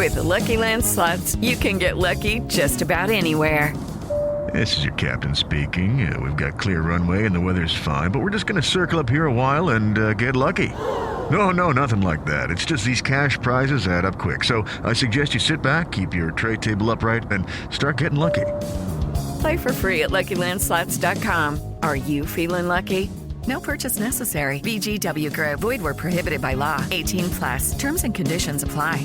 With the Lucky Land Slots, you can get lucky just about anywhere. This is your captain speaking. We've got clear runway and the weather's fine, but we're just going to circle up here a while and get lucky. No, nothing like that. It's just these cash prizes add up quick. So I suggest you sit back, keep your tray table upright, and start getting lucky. Play for free at LuckyLandSlots.com. Are you feeling lucky? No purchase necessary. VGW Group. Void where prohibited by law. 18+. Terms and conditions apply.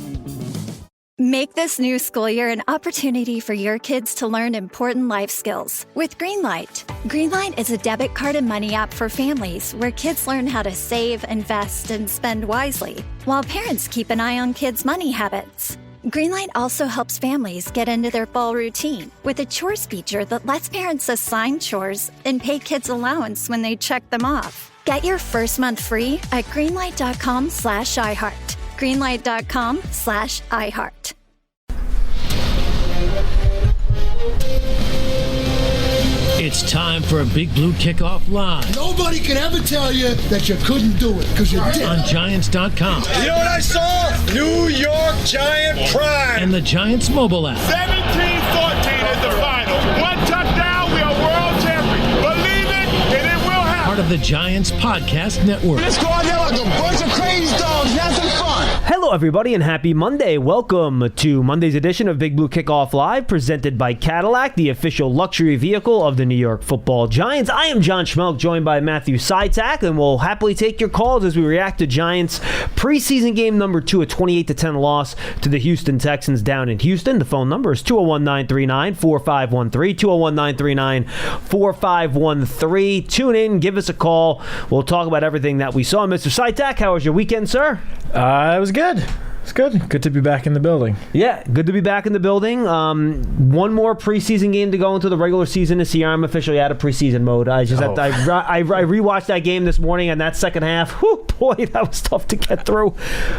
Make this new school year an opportunity for your kids to learn important life skills with Greenlight. Greenlight is a debit card and money app for families where kids learn how to save, invest, and spend wisely, while parents keep an eye on kids' money habits. Greenlight also helps families get into their fall routine with a chores feature that lets parents assign chores and pay kids allowance when they check them off. Get your first month free at greenlight.com/iHeart. greenlight.com/iHeart. It's time for a Big Blue Kickoff Live. Nobody can ever tell you that you couldn't do it, because you did. On Giants.com. You know what I saw? New York Giant Prime. And the Giants mobile app. 17-14 is the final. One touchdown, we are world champions. Believe it, and it will happen. Part of the Giants Podcast Network. Let's go out there like a bunch of crazy dogs. Have some fun. Hello, everybody, and happy Monday. Welcome to Monday's edition of Big Blue Kickoff Live, presented by Cadillac, the official luxury vehicle of the New York Football Giants. I am John Schmeelk, joined by Matthew Citak, and we'll happily take your calls as we react to Giants' preseason game number 2, a 28-10 loss to the Houston Texans down in Houston. The phone number is 201-939-4513, 201-939-4513. Tune in, give us a call. We'll talk about everything that we saw. Mr. Citak, how was your weekend, sir? It was good. It's good. Good to be back in the building. Yeah, good to be back in the building. One more preseason game to go into the regular season this year. I'm officially out of preseason mode. I rewatched that game this morning, and that second half, whew, boy, that was tough to get through.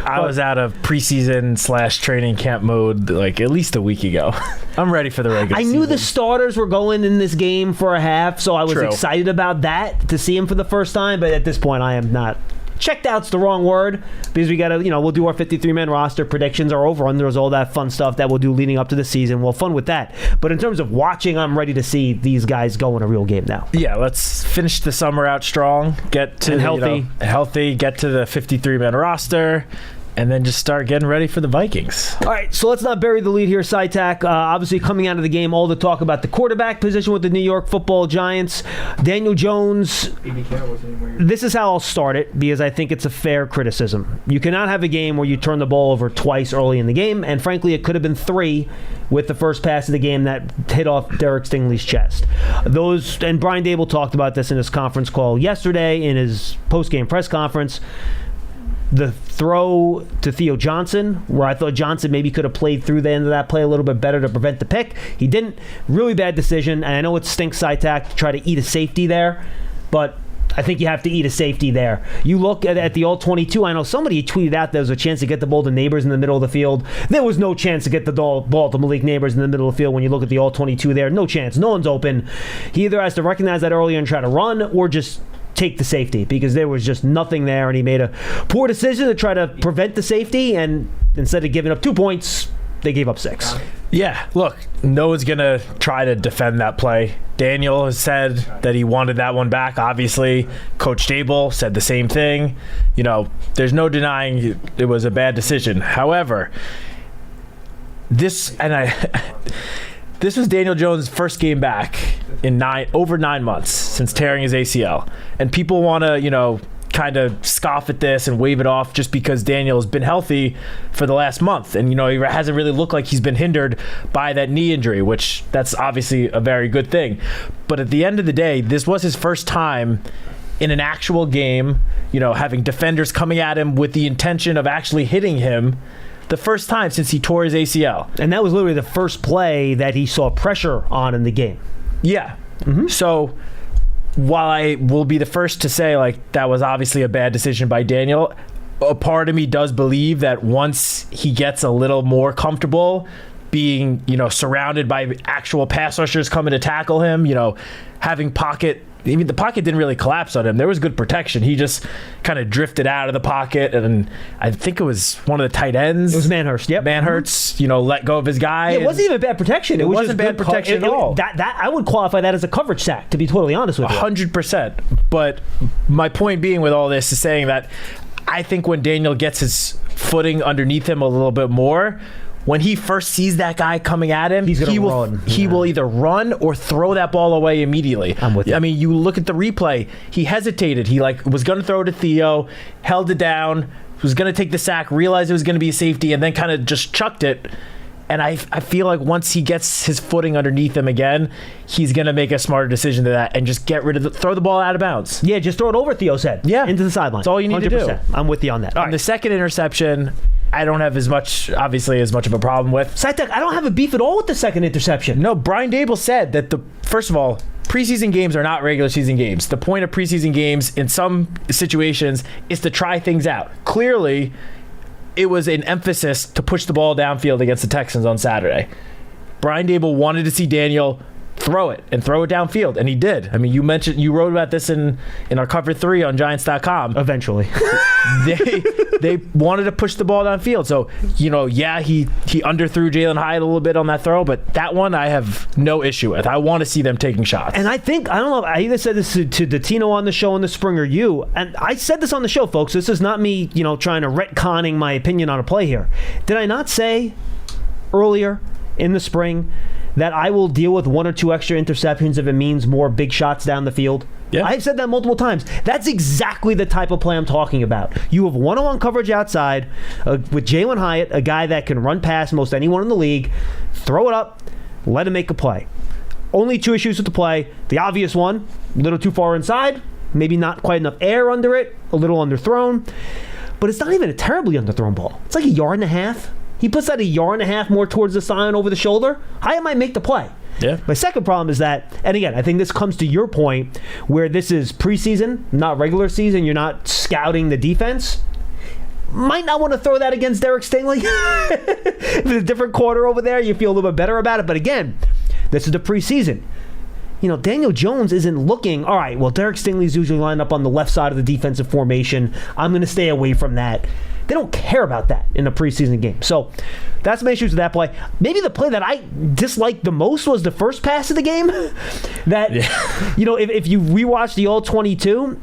I was out of preseason / training camp mode like at least a week ago. I'm ready for the regular season. I knew the starters were going in this game for a half, so I was excited about that, to see him for the first time, but at this point I am not. Checked out's the wrong word, because we got to, we'll do our 53-man roster predictions, our over-unders, all that fun stuff that we'll do leading up to the season. Well, fun with that. But in terms of watching, I'm ready to see these guys go in a real game now. Yeah, let's finish the summer out strong, get to healthy, get to the 53-man roster, and then just start getting ready for the Vikings. All right, so let's not bury the lead here, Citak. Obviously, coming out of the game, all the talk about the quarterback position with the New York Football Giants. Daniel Jones, this is how I'll start it, because I think it's a fair criticism. You cannot have a game where you turn the ball over twice early in the game, and frankly, it could have been 3 with the first pass of the game that hit off Derek Stingley's chest. And Brian Dable talked about this in his conference call yesterday, in his post-game press conference. The throw to Theo Johnson, where I thought Johnson maybe could have played through the end of that play a little bit better to prevent the pick. He didn't. Really bad decision, and I know it stinks, Citak, to try to eat a safety there, but I think you have to eat a safety there. You look at the all-22, I know somebody tweeted out there was a chance to get the ball to Neighbors in the middle of the field. There was no chance to get the ball to Malik Neighbors in the middle of the field when you look at the all-22 there. No chance. No one's open. He either has to recognize that earlier and try to run, or just take the safety, because there was just nothing there, and he made a poor decision to try to prevent the safety, and instead of giving up 2 points, they gave up 6. Yeah, look, no one's going to try to defend that play. Daniel has said that he wanted that one back, obviously. Coach Dable said the same thing. There's no denying it was a bad decision. However, this was Daniel Jones' first game back in over 9 months since tearing his ACL. And people want to, kind of scoff at this and wave it off just because Daniel has been healthy for the last month. And, he hasn't really looked like he's been hindered by that knee injury, which that's obviously a very good thing. But at the end of the day, this was his first time in an actual game, having defenders coming at him with the intention of actually hitting him. The first time since he tore his ACL. And that was literally the first play that he saw pressure on in the game. Yeah. Mm-hmm. So while I will be the first to say that was obviously a bad decision by Daniel, a part of me does believe that once he gets a little more comfortable being, surrounded by actual pass rushers coming to tackle him, having pocket even the pocket didn't really collapse on him. There was good protection. He just kind of drifted out of the pocket, and I think it was one of the tight ends. It was Manhurst. Yep. Manhurst, let go of his guy. Yeah, it wasn't even bad protection. It was wasn't bad protection at all. That I would qualify that as a coverage sack, to be totally honest with you. 100%. But my point being with all this is saying that I think when Daniel gets his footing underneath him a little bit more, when he first sees that guy coming at him, he will either run or throw that ball away immediately. I'm with you. I mean, you look at the replay, he hesitated. He was going to throw it to Theo, held it down, was going to take the sack, realized it was going to be a safety, and then kind of just chucked it. And I feel like once he gets his footing underneath him again, he's going to make a smarter decision to that and just get rid of throw the ball out of bounds. Yeah, just throw it over Theo's head. Yeah. Into the sideline. That's all you need 100%. To do. I'm with you on that. All right. The second interception, I don't have as much of a problem with. Citak, I don't have a beef at all with the second interception. No, Brian Dable said that first of all, preseason games are not regular season games. The point of preseason games in some situations is to try things out. Clearly, it was an emphasis to push the ball downfield against the Texans on Saturday. Brian Dable wanted to see Daniel throw it downfield, and he did. I mean, you wrote about this in our cover 3 on Giants.com. Eventually. They wanted to push the ball downfield. So, he underthrew Jalen Hyatt a little bit on that throw, but that one I have no issue with. I want to see them taking shots. And I don't know, I either said this to Dottino on the show in the spring or you, and I said this on the show, folks. This is not me, trying to retconning my opinion on a play here. Did I not say earlier in the spring that I will deal with 1 or 2 extra interceptions if it means more big shots down the field? Yeah. I've said that multiple times. That's exactly the type of play I'm talking about. You have one-on-one coverage outside with Jalen Hyatt, a guy that can run past most anyone in the league. Throw it up, let him make a play. Only 2 issues with the play. The obvious one, a little too far inside, maybe not quite enough air under it, a little underthrown. But it's not even a terribly underthrown ball. It's like 1.5 yards. He puts that 1.5 yards more towards the sign over the shoulder. Hyatt might make the play. Yeah. My second problem is that, and again, I think this comes to your point, where this is preseason, not regular season. You're not scouting the defense. Might not want to throw that against Derek Stingley. If it's a different quarter over there, you feel a little bit better about it. But again, this is the preseason. Daniel Jones isn't looking, all right, well, Derek Stingley's usually lined up on the left side of the defensive formation. I'm going to stay away from that. They don't care about that in a preseason game. So that's my issues with that play. Maybe the play that I disliked the most was the first pass of the game. If you rewatch the All-22,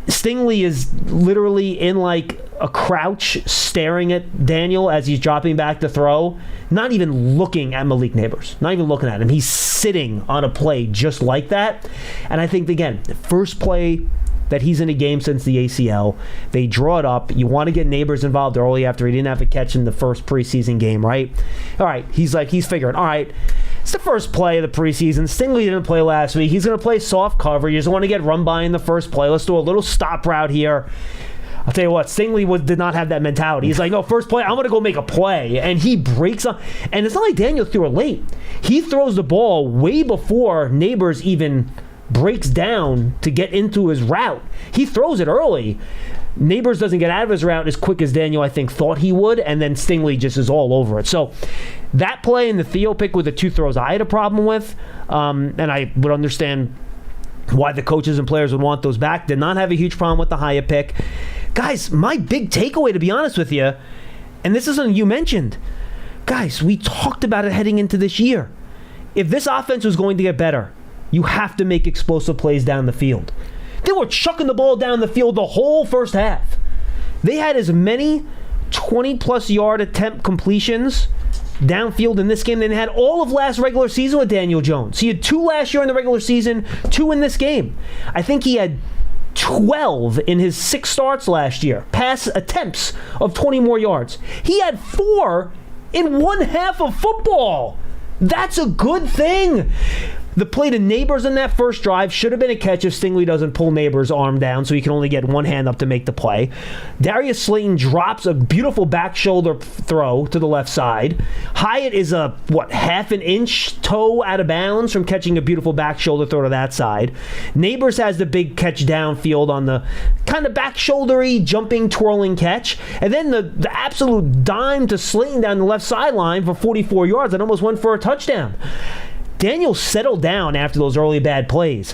Stingley is literally in like a crouch staring at Daniel as he's dropping back to throw, not even looking at Malik Neighbors, not even looking at him. He's sitting on a play just like that. And I think, again, the first play that he's in a game since the ACL, they draw it up. You want to get Neighbors involved early after he didn't have a catch in the first preseason game, right? All right, he's figuring, all right, it's the first play of the preseason. Stingley didn't play last week. He's going to play soft cover. You just want to get run by in the first play. Let's do a little stop route here. I'll tell you what, Stingley did not have that mentality. He's like, no, first play, I'm going to go make a play. And he breaks up. And it's not like Daniel threw it late. He throws the ball way before Neighbors even breaks down to get into his route. He throws it early. Neighbors doesn't get out of his route as quick as Daniel, I think, thought he would, and then Stingley just is all over it. So that play and the Theo pick with the 2 throws I had a problem with, and I would understand why the coaches and players would want those back. Did not have a huge problem with the Hyatt pick. Guys, my big takeaway, to be honest with you, and this is something you mentioned, guys, we talked about it heading into this year. If this offense was going to get better, you have to make explosive plays down the field. They were chucking the ball down the field the whole first half. They had as many 20-plus yard attempt completions downfield in this game than they had all of last regular season with Daniel Jones. He had 2 last year in the regular season, 2 in this game. I think he had 12 in his 6 starts last year. Pass attempts of 20 more yards. He had 4 in one half of football. That's a good thing. The play to Neighbors in that first drive should have been a catch if Stingley doesn't pull Neighbors' arm down so he can only get one hand up to make the play. Darius Slayton drops a beautiful back shoulder throw to the left side. Hyatt is a, half an inch toe out of bounds from catching a beautiful back shoulder throw to that side. Neighbors has the big catch downfield on the kind of back shouldery, jumping, twirling catch. And then the absolute dime to Slayton down the left sideline for 44 yards and almost went for a touchdown. Daniel settled down after those early bad plays.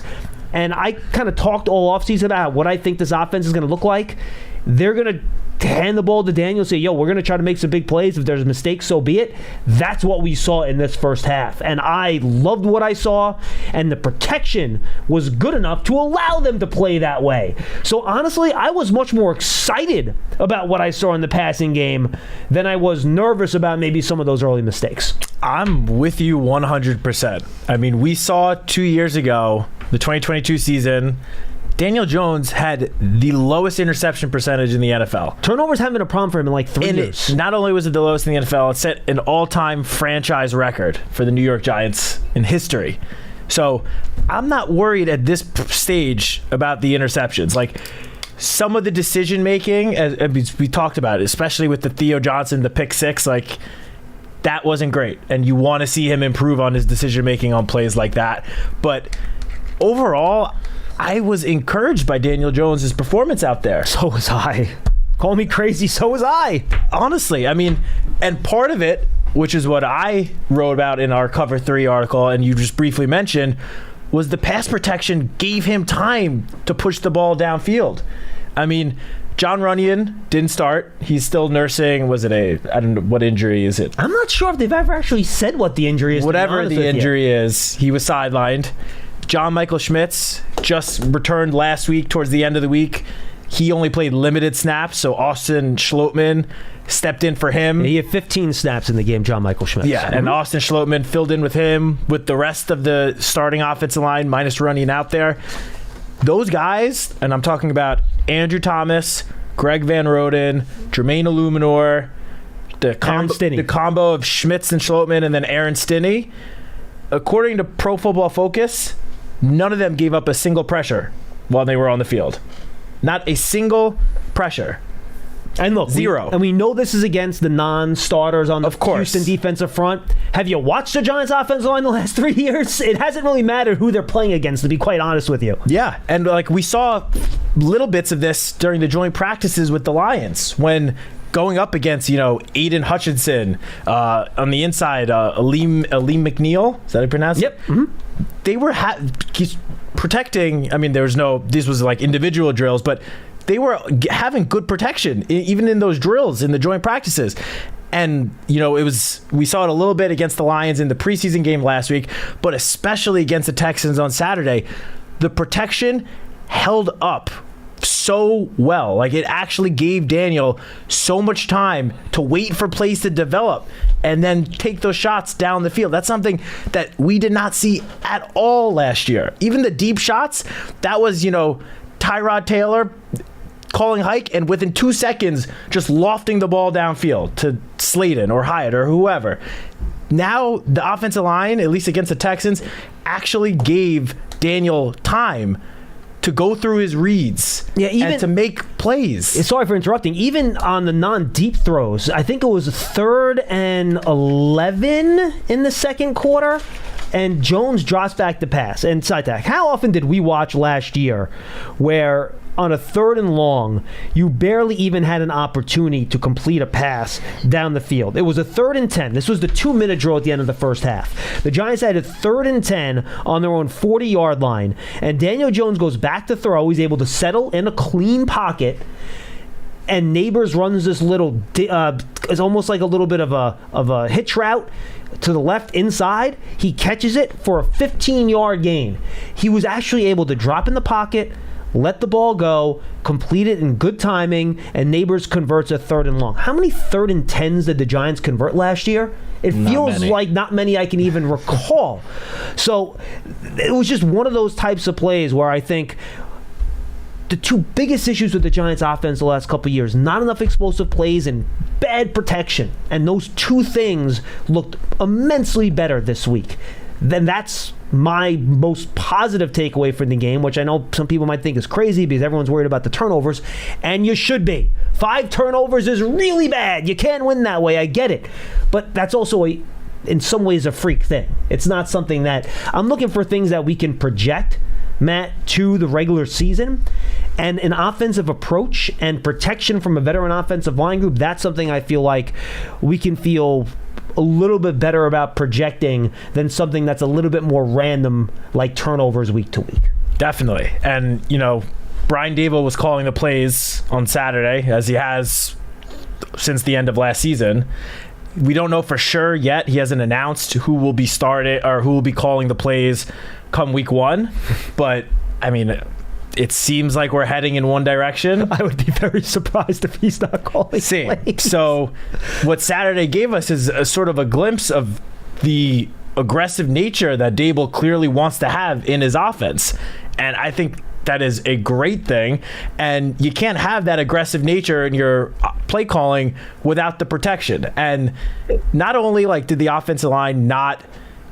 And I kind of talked all offseason about what I think this offense is going to look like. They're going to hand the ball to Daniel and say, yo, we're going to try to make some big plays. If there's mistakes, so be it. That's what we saw in this first half. And I loved what I saw, and the protection was good enough to allow them to play that way. So honestly, I was much more excited about what I saw in the passing game than I was nervous about maybe some of those early mistakes. I'm with you 100%. I mean, we saw 2 years ago, the 2022 season, Daniel Jones had the lowest interception percentage in the NFL. Turnovers haven't been a problem for him in like 3 years. Not only was it the lowest in the NFL, it set an all-time franchise record for the New York Giants in history. So I'm not worried at this stage about the interceptions. Like, some of the decision-making, as we talked about it, especially with the Theo Johnson, the pick six, like, that wasn't great. And you want to see him improve on his decision-making on plays like that. But overall, I was encouraged by Daniel Jones' performance out there. So was I. Call me crazy, so was I. Honestly, I mean, and part of it, which is what I wrote about in our Cover 3 article, and you just briefly mentioned, was the pass protection gave him time to push the ball downfield. I mean, John Runyon didn't start. He's still nursing. I don't know, what injury is it? I'm not sure if they've ever actually said what the injury is. Whatever the injury is, he was sidelined. John Michael Schmitz just returned last week towards the end of the week. He only played limited snaps, so Austin Schlottman stepped in for him. Yeah, he had 15 snaps in the game, John Michael Schmitz. Yeah, and Austin Schlottman filled in with him, with the rest of the starting offensive line, minus Runyon out there. Those guys, and I'm talking about Andrew Thomas, Greg Van Roden, Jermaine Illuminor, the combo of Schmitz and Schlottman, and then Aaron Stinney, according to Pro Football Focus, none of them gave up a single pressure while they were on the field. Not a single pressure. And look, zero. We know this is against the non-starters on the Houston defensive front. Have you watched the Giants' offensive line the last 3 years? It hasn't really mattered who they're playing against, to be quite honest with you. Yeah, and like we saw little bits of this during the joint practices with the Lions when going up against, Aiden Hutchinson on the inside, Aleem McNeil. Is that how you pronounce it? Yep. Mm-hmm. They were protecting. I mean, these was like individual drills, but they were having good protection even in those drills in the joint practices. And we saw it a little bit against the Lions in the preseason game last week, but especially against the Texans on Saturday, the protection held up so well. Like, it actually gave Daniel so much time to wait for plays to develop and then take those shots down the field. That's something that we did not see at all last year. Even the deep shots, that was, Tyrod Taylor calling hike and within 2 seconds just lofting the ball downfield to Slayton or Hyatt or whoever. Now the offensive line, at least against the Texans, actually gave Daniel time to go through his reads and to make plays. Sorry for interrupting. Even on the non-deep throws, I think it was 3rd and 11 in the second quarter, and Jones drops back the pass. And Citak, how often did we watch last year where on a 3rd and long, you barely even had an opportunity to complete a pass down the field? It was a 3rd and 10. This was the 2-minute drill at the end of the first half. The Giants had a 3rd and 10 on their own 40-yard line, and Daniel Jones goes back to throw. He's able to settle in a clean pocket, and Neighbors runs this little, it's almost like a little bit of a hitch route to the left inside. He catches it for a 15-yard gain. He was actually able to drop in the pocket, let the ball go, complete it in good timing, and Neighbors converts a 3rd and long. How many 3rd and 10s did the Giants convert last year? It feels like not many I can even recall. So it was just one of those types of plays where I think the two biggest issues with the Giants offense the last couple of years, not enough explosive plays and bad protection. And those two things looked immensely better this week. Then that's my most positive takeaway from the game, which I know some people might think is crazy because everyone's worried about the turnovers, and you should be. 5 turnovers is really bad. You can't win that way. I get it. But that's also in some ways a freak thing. It's not something that I'm looking for things that we can project, Matt, to the regular season. And an offensive approach and protection from a veteran offensive line group, that's something I feel like we can feel a little bit better about projecting than something that's a little bit more random, like turnovers week to week. Definitely. And, Brian Dable was calling the plays on Saturday, as he has since the end of last season. We don't know for sure yet. He hasn't announced who will be starting or who will be calling the plays come week 1. But, it seems like we're heading in one direction. I would be very surprised if he's not calling plays. So what Saturday gave us is a sort of a glimpse of the aggressive nature that Dable clearly wants to have in his offense. And I think that is a great thing. And you can't have that aggressive nature in your play calling without the protection. And not only did the offensive line not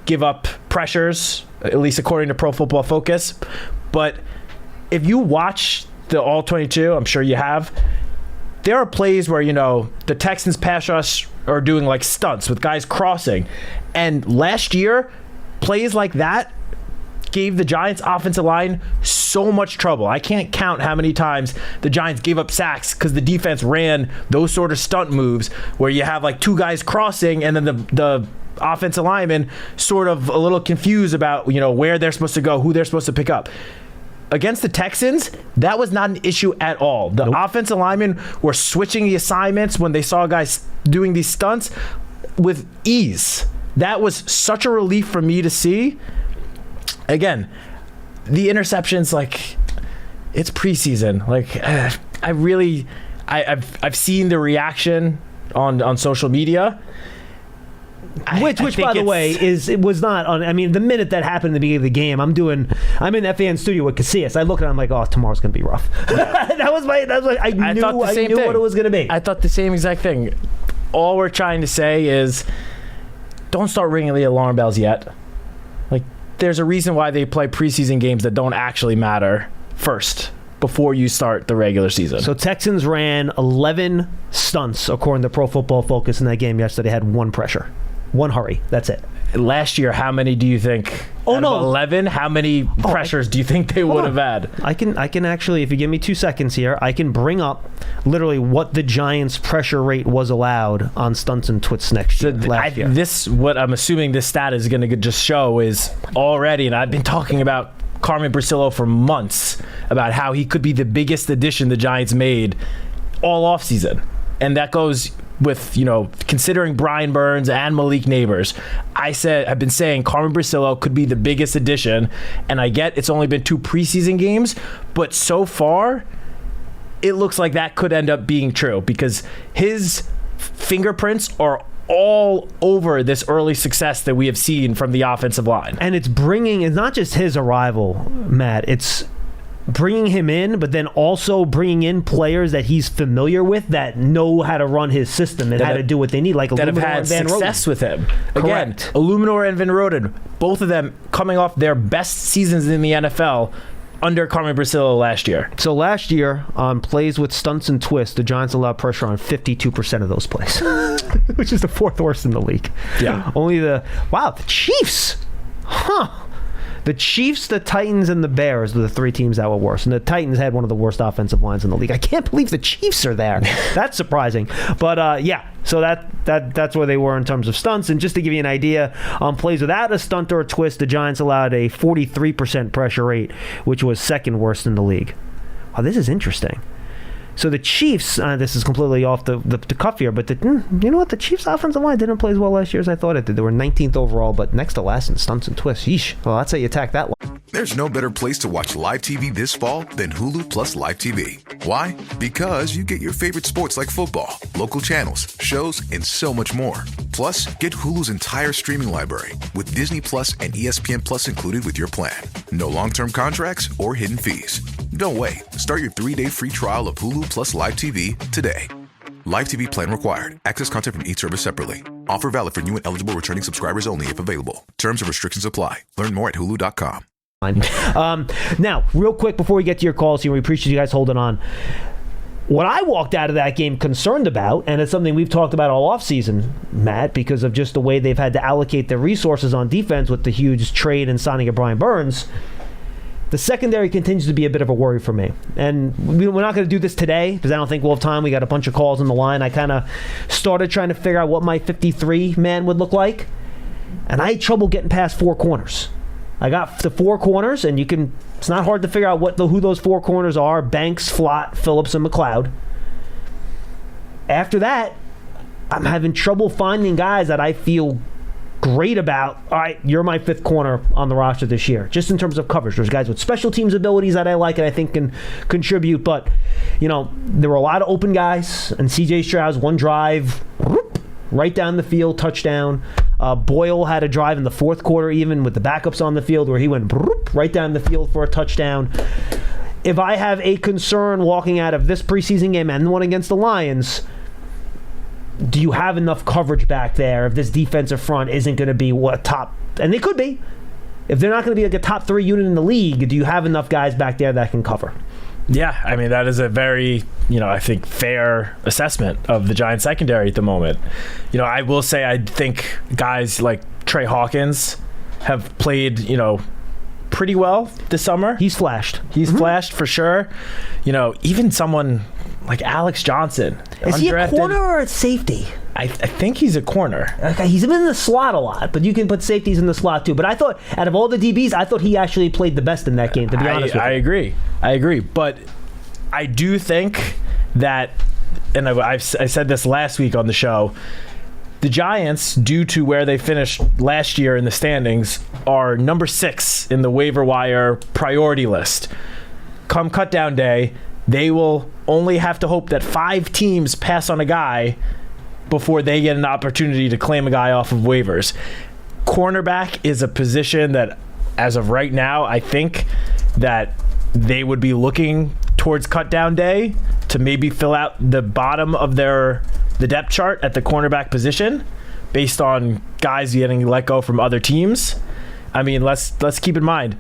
give up pressures, at least according to Pro Football Focus, but if you watch the All-22, I'm sure you have, there are plays where, the Texans pass rush are doing stunts with guys crossing. And last year, plays like that gave the Giants offensive line so much trouble. I can't count how many times the Giants gave up sacks because the defense ran those sort of stunt moves where you have 2 guys crossing and then the offensive lineman sort of a little confused about, where they're supposed to go, who they're supposed to pick up. Against the Texans, that was not an issue at all. The offensive linemen were switching the assignments when they saw guys doing these stunts with ease. That was such a relief for me to see. Again, the interceptions, it's preseason. I've seen the reaction on social media. Which by the way, it was not on. The minute that happened at the beginning of the game, I'm in the FAN studio with Casillas. I look at it, I'm like, oh, tomorrow's gonna be rough. I knew what it was gonna be. I thought the same exact thing. All we're trying to say is, don't start ringing the alarm bells yet. There's a reason why they play preseason games that don't actually matter first before you start the regular season. So Texans ran 11 stunts according to Pro Football Focus in that game yesterday. Had 1 pressure. 1 hurry. That's it. Last year, how many do you think? Oh, no. 11? How many pressures do you think they would have had? I can actually, if you give me 2 seconds here, I can bring up literally what the Giants' pressure rate was allowed on stunts and twits last year. What I'm assuming this stat is going to just show is already, and I've been talking about Carmen Bricillo for months about how he could be the biggest addition the Giants made all offseason. And that goes with, considering Brian Burns and Malik Neighbors. I've been saying Carmen Bricillo could be the biggest addition, and I get it's only been 2 preseason games, but so far, it looks like that could end up being true because his fingerprints are all over this early success that we have seen from the offensive line. And it's not just his arrival, Matt, it's bringing him in, but then also bringing in players that he's familiar with that know how to run his system and how to do what they need, like that Illuminor have had and Van success Roten. with him. Correct. Again, Illuminor and Van Roten, both of them coming off their best seasons in the NFL under Carmen Bricillo last year. So last year, on plays with stunts and twists, the Giants allowed pressure on 52% of those plays, which is the 4th worst in the league. Yeah. The Chiefs. The Chiefs, the Titans, and the Bears were the 3 teams that were worse. And the Titans had one of the worst offensive lines in the league. I can't believe the Chiefs are there. That's surprising. But, so that's where they were in terms of stunts. And just to give you an idea, on plays without a stunt or a twist, the Giants allowed a 43% pressure rate, which was 2nd worst in the league. Wow, this is interesting. So the Chiefs, this is completely off the cuff here, but you know what? The Chiefs' offensive line didn't play as well last year as I thought it did. They were 19th overall, but next to last in stunts and twists. Yeesh. Well, that's how you attack that one. There's no better place to watch live TV this fall than Hulu Plus Live TV. Why? Because you get your favorite sports like football, local channels, shows, and so much more. Plus, get Hulu's entire streaming library with Disney Plus and ESPN Plus included with your plan. No long-term contracts or hidden fees. Don't wait. Start your 3-day free trial of Hulu Plus Live TV today. Live TV plan required. Access content from each service separately. Offer valid for new and eligible returning subscribers only if available. Terms and restrictions apply. Learn more at hulu.com. Now, real quick before we get to your calls here, we appreciate you guys holding on. What I walked out of that game concerned about, and it's something we've talked about all offseason, Matt, because of just the way they've had to allocate their resources on defense with the huge trade and signing of Brian Burns, the secondary continues to be a bit of a worry for me. And we're not going to do this today because I don't think we'll have time. We got a bunch of calls on the line. I kind of started trying to figure out what my 53 man would look like, and I had trouble getting past 4 corners. I got the 4 corners, and it's not hard to figure out who those 4 corners are: Banks, Flott, Phillips, and McLeod. After that, I'm having trouble finding guys that I feel great about. All right, you're my 5th corner on the roster this year, just in terms of coverage. There's guys with special teams abilities that I like and I think can contribute, but there were a lot of open guys, and CJ Stroud's one drive, right down the field, touchdown. Boyle had a drive in the 4th quarter, even with the backups on the field, where he went right down the field for a touchdown. If I have a concern walking out of this preseason game and the one against the Lions, do you have enough coverage back there if this defensive front isn't going to be top? And they could be. If they're not going to be like a top 3 unit in the league, do you have enough guys back there that can cover? Yeah, I mean, that is a very, I think fair assessment of the Giants secondary at the moment. I will say I think guys like Trey Hawkins have played, pretty well this summer. He's flashed. He's flashed for sure. Even someone like Alex Johnson. Is he a corner or a safety? I think he's a corner. Okay, he's been in the slot a lot, but you can put safeties in the slot too. But I thought, out of all the DBs, I thought he actually played the best in that game, to be honest with you. I agree. But I do think that, and I said this last week on the show, the Giants, due to where they finished last year in the standings, are number 6 in the waiver wire priority list. Come cutdown day, they will only have to hope that 5 teams pass on a guy before they get an opportunity to claim a guy off of waivers. Cornerback is a position that, as of right now, I think that they would be looking towards cutdown day to maybe fill out the bottom of the depth chart at the cornerback position based on guys getting let go from other teams. I mean, let's keep in mind,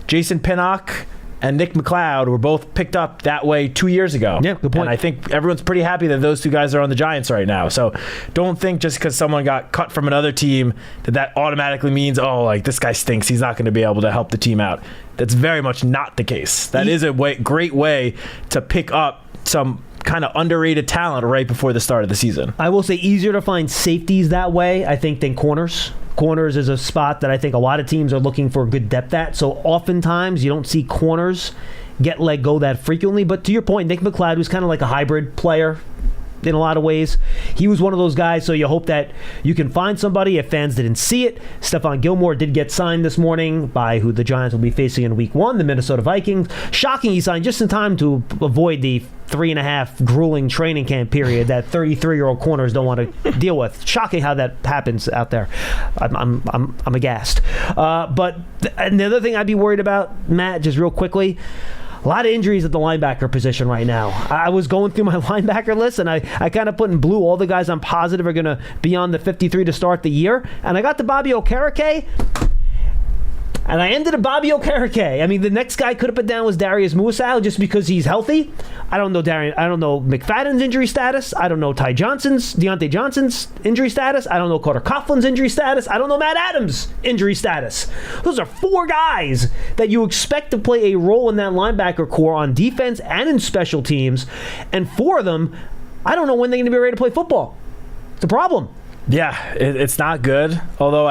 Jason Pinnock and Nick McLeod were both picked up that way 2 years ago. Yeah, good point. And I think everyone's pretty happy that those 2 guys are on the Giants right now. So don't think just because someone got cut from another team that automatically means, this guy stinks, he's not going to be able to help the team out. That's very much not the case. That is a great way to pick up some kind of underrated talent right before the start of the season. I will say easier to find safeties that way, I think, than corners. Corners is a spot that I think a lot of teams are looking for good depth at. So oftentimes you don't see corners get let go that frequently. But to your point, Nick McLeod was kind of like a hybrid player in a lot of ways. He was one of those guys, so you hope that you can find somebody. If fans didn't see it, Stephon Gilmore did get signed this morning by who the Giants will be facing in Week 1, the Minnesota Vikings. Shocking he signed just in time to avoid the 3.5 grueling training camp period that 33-year-old corners don't want to deal with. Shocking how that happens out there. I'm aghast. But the other thing I'd be worried about, Matt, just real quickly, a lot of injuries at the linebacker position right now. I was going through my linebacker list, and I kind of put in blue all the guys I'm positive are going to be on the 53 to start the year. And I got to Bobby Okereke, and I ended at Bobby Okereke. I mean, the next guy I could have put down was Darius Muasau just because he's healthy. I don't know McFadden's injury status. I don't know Deontay Johnson's injury status. I don't know Carter Coughlin's injury status. I don't know Matt Adams' injury status. Those are 4 guys that you expect to play a role in that linebacker core on defense and in special teams. And 4 of them, I don't know when they're going to be ready to play football. It's a problem. Yeah, it's not good. Although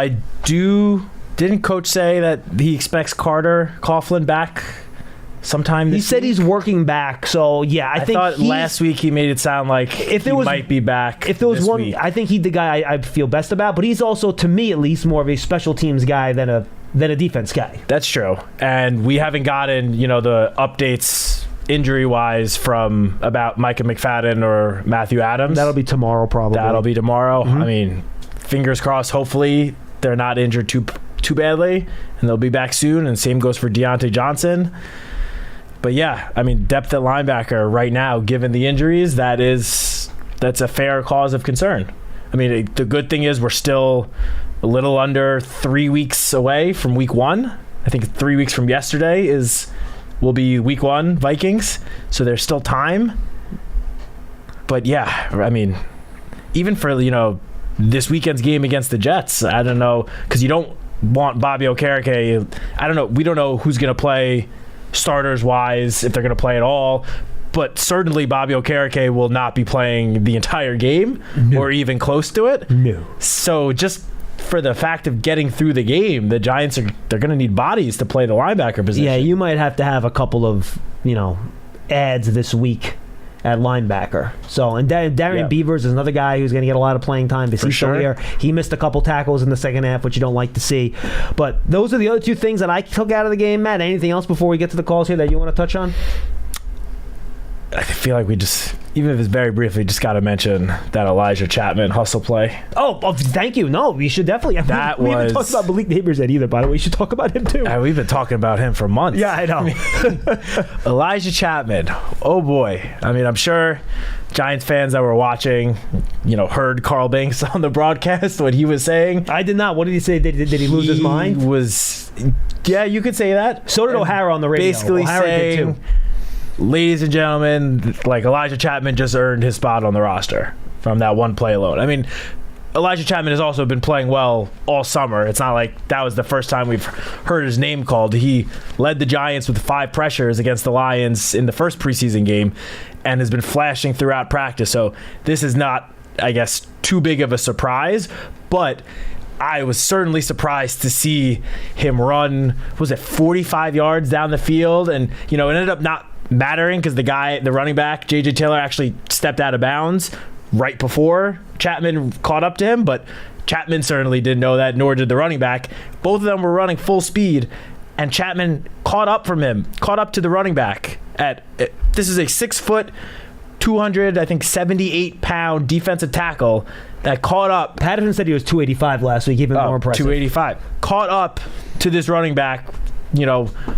didn't Coach say that he expects Carter Coughlin back sometime this week? He said he's working back, so yeah. I think thought last week he made it sound like he might be back. If there was one, week. I think he's the guy I feel best about, but he's also, to me at least, more of a special teams guy than a defense guy. That's true. And we haven't gotten, the updates injury-wise from about Micah McFadden or Matthew Adams. That'll be tomorrow, probably. Mm-hmm. I mean, fingers crossed, hopefully they're not injured too badly, and they'll be back soon, and same goes for Deontay Johnson. But yeah, I mean, depth at linebacker right now, given the injuries, that's a fair cause of concern. I mean, the good thing is we're still a little under 3 weeks away from Week 1. I think 3 weeks from yesterday will be Week 1 Vikings, so there's still time. But yeah, I mean, even for, this weekend's game against the Jets, I don't know, because you don't want Bobby Okereke. I don't know. We don't know who's going to play starters-wise, if they're going to play at all. But certainly Bobby Okereke will not be playing the entire game or even close to it. No. So just for the fact of getting through the game, the Giants they're going to need bodies to play the linebacker position. Yeah, you might have to have a couple of, ads this week at linebacker. So, and Darian Beavers is another guy who's going to get a lot of playing time because he's still here. He missed a couple tackles in the second half, which you don't like to see. But those are the other two things that I took out of the game. Matt, anything else before we get to the calls here that you want to touch on? I feel like we just, even if it's very briefly, just got to mention that Elijah Chapman hustle play. Oh, thank you. No, we should definitely. We haven't talked about Malik Neighbors yet either, by the way. We should talk about him too. We've been talking about him for months. Yeah, I know. Elijah Chapman. Oh, boy. I mean, I'm sure Giants fans that were watching, heard Carl Banks on the broadcast, what he was saying. I did not. What did he say? Did he lose his mind? Yeah, you could say that. So did O'Hara on the radio. Basically O'Hara saying, did too. Ladies and gentlemen, Elijah Chapman just earned his spot on the roster from that one play alone. I mean, Elijah Chapman has also been playing well all summer. It's not like that was the first time we've heard his name called. He led the Giants with 5 pressures against the Lions in the first preseason game and has been flashing throughout practice. So this is not, I guess, too big of a surprise, but I was certainly surprised to see him run, 45 yards down the field, and it ended up not mattering because the running back, J.J. Taylor, actually stepped out of bounds right before Chapman caught up to him, but Chapman certainly didn't know that, nor did the running back. Both of them were running full speed, and Chapman caught up to the running back. This is a 6 foot, 278-pound defensive tackle that caught up. Patterson said he was 285 last week, even more impressive. 285. Caught up to this running back,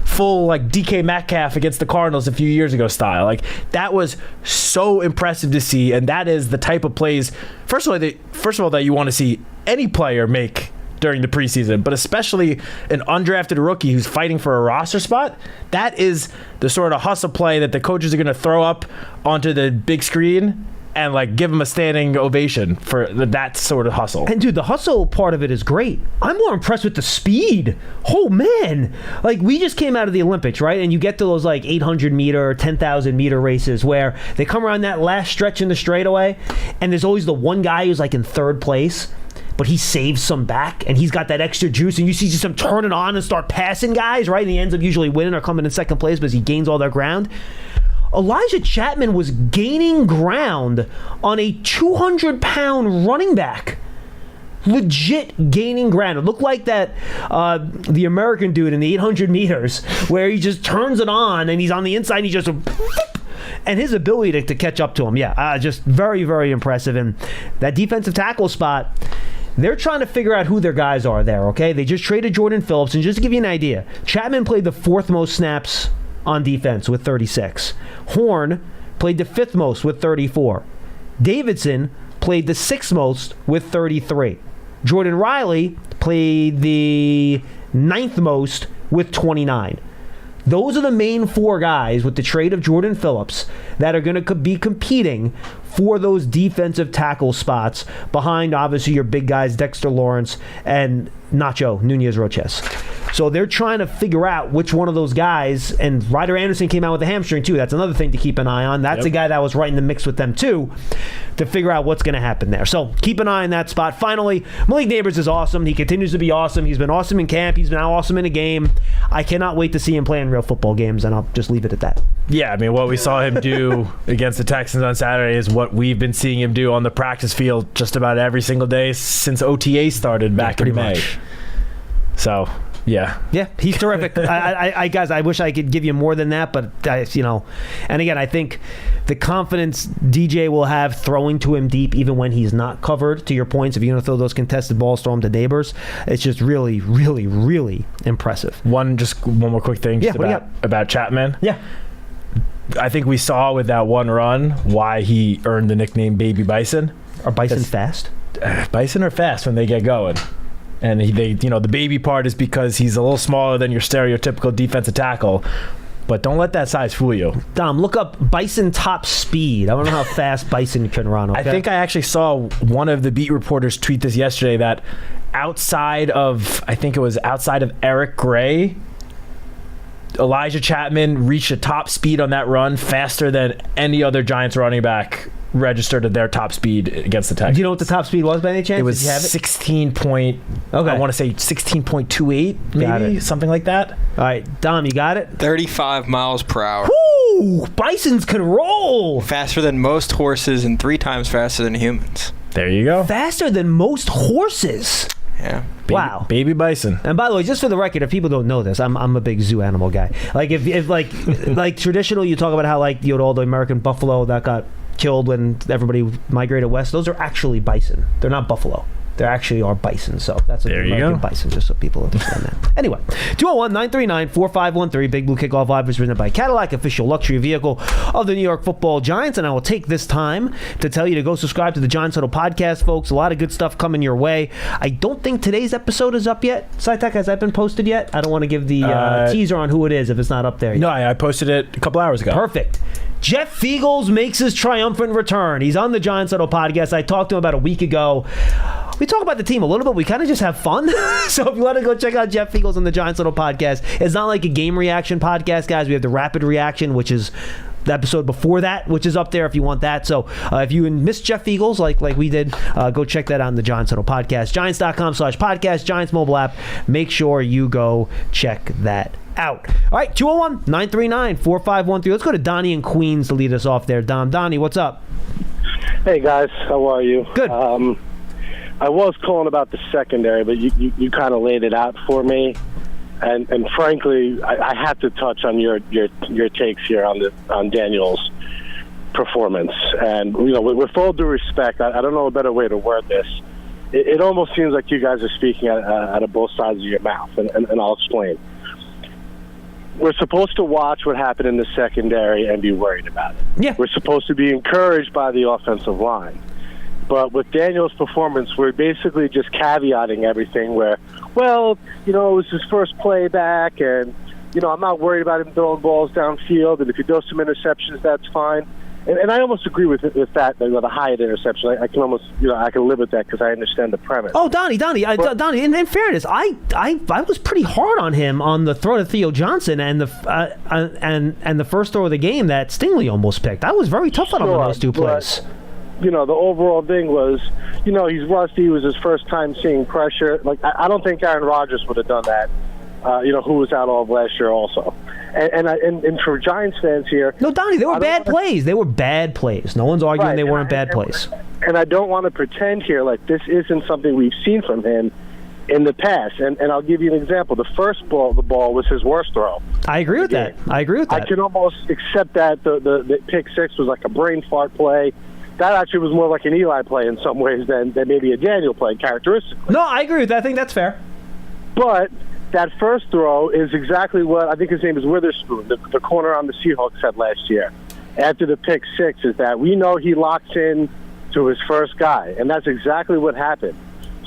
full DK Metcalf against the Cardinals a few years ago style. That was so impressive to see, and that is the type of plays, first of all, that you want to see any player make during the preseason, but especially an undrafted rookie who's fighting for a roster spot. That is the sort of hustle play that the coaches are going to throw up onto the big screen and give him a standing ovation for that sort of hustle. And dude, the hustle part of it is great. I'm more impressed with the speed. Oh man, we just came out of the Olympics, right? And you get to those 800 meter, 10,000 meter races where they come around that last stretch in the straightaway, and there's always the one guy who's in third place, but he saves some back, and he's got that extra juice, and you see just him turning on and start passing guys, right? And he ends up usually winning or coming in second place because he gains all their ground. Elijah Chapman was gaining ground on a 200-pound running back. Legit gaining ground. It looked like that the American dude in the 800 meters where he just turns it on and he's on the inside and he just... And his ability to catch up to him, just very, very impressive. And that defensive tackle spot, they're trying to figure out who their guys are there, okay? They just traded Jordan Phillips. And just to give you an idea, Chapman played the 4th most snaps on defense with 36. Horn played the 5th most with 34. Davidson played the 6th most with 33. Jordan Riley played the 9th most with 29. Those are the main 4 guys with the trade of Jordan Phillips that are going to be competing for those defensive tackle spots behind, obviously, your big guys, Dexter Lawrence and Nacho Nunez-Roches. So they're trying to figure out which one of those guys, and Ryder Anderson came out with a hamstring too. That's another thing to keep an eye on. That's a guy that was right in the mix with them too, to figure out what's going to happen there. So keep an eye on that spot. Finally, Malik Neighbors is awesome. He continues to be awesome. He's been awesome in camp. He's been now awesome in a game. I cannot wait to see him play in real football games, and I'll just leave it at that. Yeah, I mean, what we saw him do against the Texans on Saturday is what we've been seeing him do on the practice field just about every single day since OTA started back in May. So... Yeah, he's terrific. I guys, I wish I could give you more than that, but and again, I think the confidence DJ will have throwing to him deep, even when he's not covered. To your points, if you're going to throw those contested balls, throw them to Neighbors. It's just really, really, really impressive. One more quick thing about Chapman. Yeah, I think we saw with that one run why he earned the nickname Baby Bison. Are Bison fast? Bison are fast when they get going. And the baby part is because he's a little smaller than your stereotypical defensive tackle. But don't let that size fool you. Dom, look up Bison top speed. I don't know how fast Bison can run. Okay? I think I actually saw one of the beat reporters tweet this yesterday that outside of Eric Gray, Elijah Chapman reached a top speed on that run faster than any other Giants running back registered at their top speed against the Texans. Do you know what the top speed was by any chance? It was Did you have it? 16 point. Okay. I want to say 16.28, maybe something like that. All right, Dom, you got it. 35 miles per hour. Woo! Bisons can roll faster than most horses and 3 times faster than humans. There you go. Faster than most horses. Yeah. Wow. Baby bison. And by the way, just for the record, if people don't know this, I'm a big zoo animal guy. Like if like traditional, you talk about how like all the American buffalo that got killed when everybody migrated west. Those are actually bison. They're not buffalo. They actually are bison. So that's an American bison, just so people understand that. Anyway, 201-939-4513. Big Blue Kickoff Live is presented by Cadillac, official luxury vehicle of the New York Football Giants. And I will take this time to tell you to go subscribe to the Giants Huddle podcast, folks. A lot of good stuff coming your way. I don't think today's episode is up yet. Citak, has that been posted yet? I don't want to give the teaser on who it is if it's not up there yet. No, I posted it a couple hours ago. Perfect. Jeff Feagles makes his triumphant return. He's on the Giants Huddle podcast. I talked to him about a week ago. We talk about the team a little bit. We kind of just have fun. So if you want to go check out Jeff Feagles on the Giants Huddle podcast, it's not like a game reaction podcast, guys. We have the rapid reaction, which is the episode before that, which is up there if you want that. So if you missed Jeff Feagles like we did, go check that out on the Giants Huddle podcast. Giants.com/podcast, Giants mobile app. Make sure you go check that out. All right, 201-939-4513. Let's go to Donnie in Queens to lead us off there. Donnie, what's up? Hey, guys. How are you? Good. I was calling about the secondary, but you kind of laid it out for me. And frankly, I have to touch on your takes here on Daniel's performance. And, with all due respect, I don't know a better way to word this. It almost seems like you guys are speaking out of both sides of your mouth, and I'll explain. We're supposed to watch what happened in the secondary and be worried about it. Yeah. We're supposed to be encouraged by the offensive line. But with Daniel's performance, we're basically just caveating everything where, it was his first play back, and, I'm not worried about him throwing balls downfield, and if he does some interceptions, that's fine. And I almost agree with that, the Hyatt interception. I can almost, I can live with that because I understand the premise. Oh, Donnie, in fairness, I was pretty hard on him on the throw to Theo Johnson and the first throw of the game that Stingley almost picked. I was very tough on him on those two plays. The overall thing was, he's rusty. It was his first time seeing pressure. Like, I don't think Aaron Rodgers would have done that, who was out all of last year also. And for Giants fans here... No, Donnie, they were bad plays. They were bad plays. No one's arguing they weren't bad plays. And I don't want to pretend here like this isn't something we've seen from him in the past. And I'll give you an example. The first ball was his worst throw. I agree with that. I can almost accept that the pick six was like a brain fart play. That actually was more like an Eli play in some ways than maybe a Daniel play, characteristically. No, I agree with that. I think that's fair. But that first throw is exactly what, I think his name is Witherspoon, the corner on the Seahawks said last year. After the pick six is that we know he locks in to his first guy, and that's exactly what happened.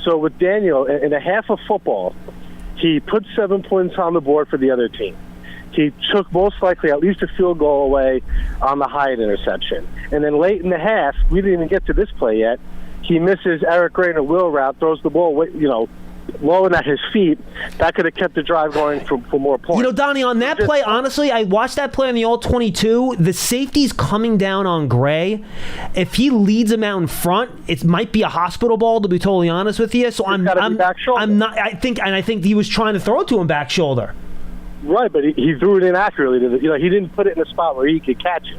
So with Daniel, in a half of football, he put 7 points on the board for the other team. He took most likely at least a field goal away on the Hyatt interception. And then late in the half, we didn't even get to this play yet, he misses Eric Gray in a wheel route, throws the ball, low at his feet. That could have kept the drive going for more points. Donnie, on that play, honestly, I watched that play on the All-22. The safety's coming down on Gray. If he leads him out in front, it might be a hospital ball, to be totally honest with you. So I'm not. I think he was trying to throw it to him back shoulder. Right, but he threw it inaccurately. He didn't put it in a spot where he could catch it.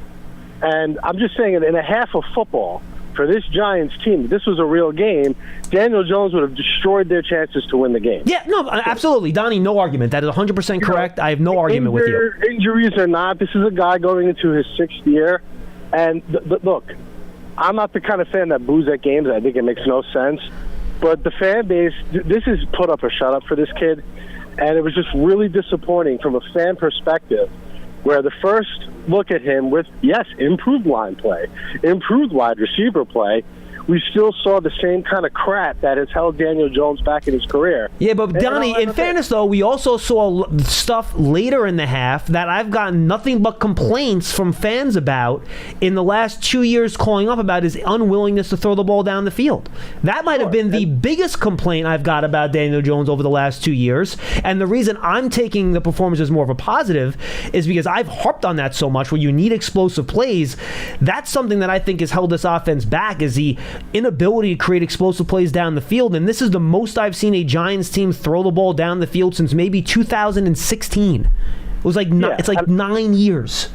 And I'm just saying, in a half of football, for this Giants team, this was a real game, Daniel Jones would have destroyed their chances to win the game. Yeah, no, absolutely. Donnie, no argument. That is 100% correct. I have no argument with you. Injuries or not, this is a guy going into his 6th year. And look, I'm not the kind of fan that boos at games. I think it makes no sense. But the fan base, this is put up or shut up for this kid. And it was just really disappointing from a fan perspective, where the first look at him with, yes, improved line play, improved wide receiver play, we still saw the same kind of crap that has held Daniel Jones back in his career. Yeah, but Donnie, in fairness, though, we also saw stuff later in the half that I've gotten nothing but complaints from fans about in the last 2 years, calling up about his unwillingness to throw the ball down the field. That might have been the biggest complaint I've got about Daniel Jones over the last 2 years. And the reason I'm taking the performance as more of a positive is because I've harped on that so much, where you need explosive plays. That's something that I think has held this offense back, is the inability to create explosive plays down the field. And this is the most I've seen a Giants team throw the ball down the field since maybe 2016. It was like it's like 9 years.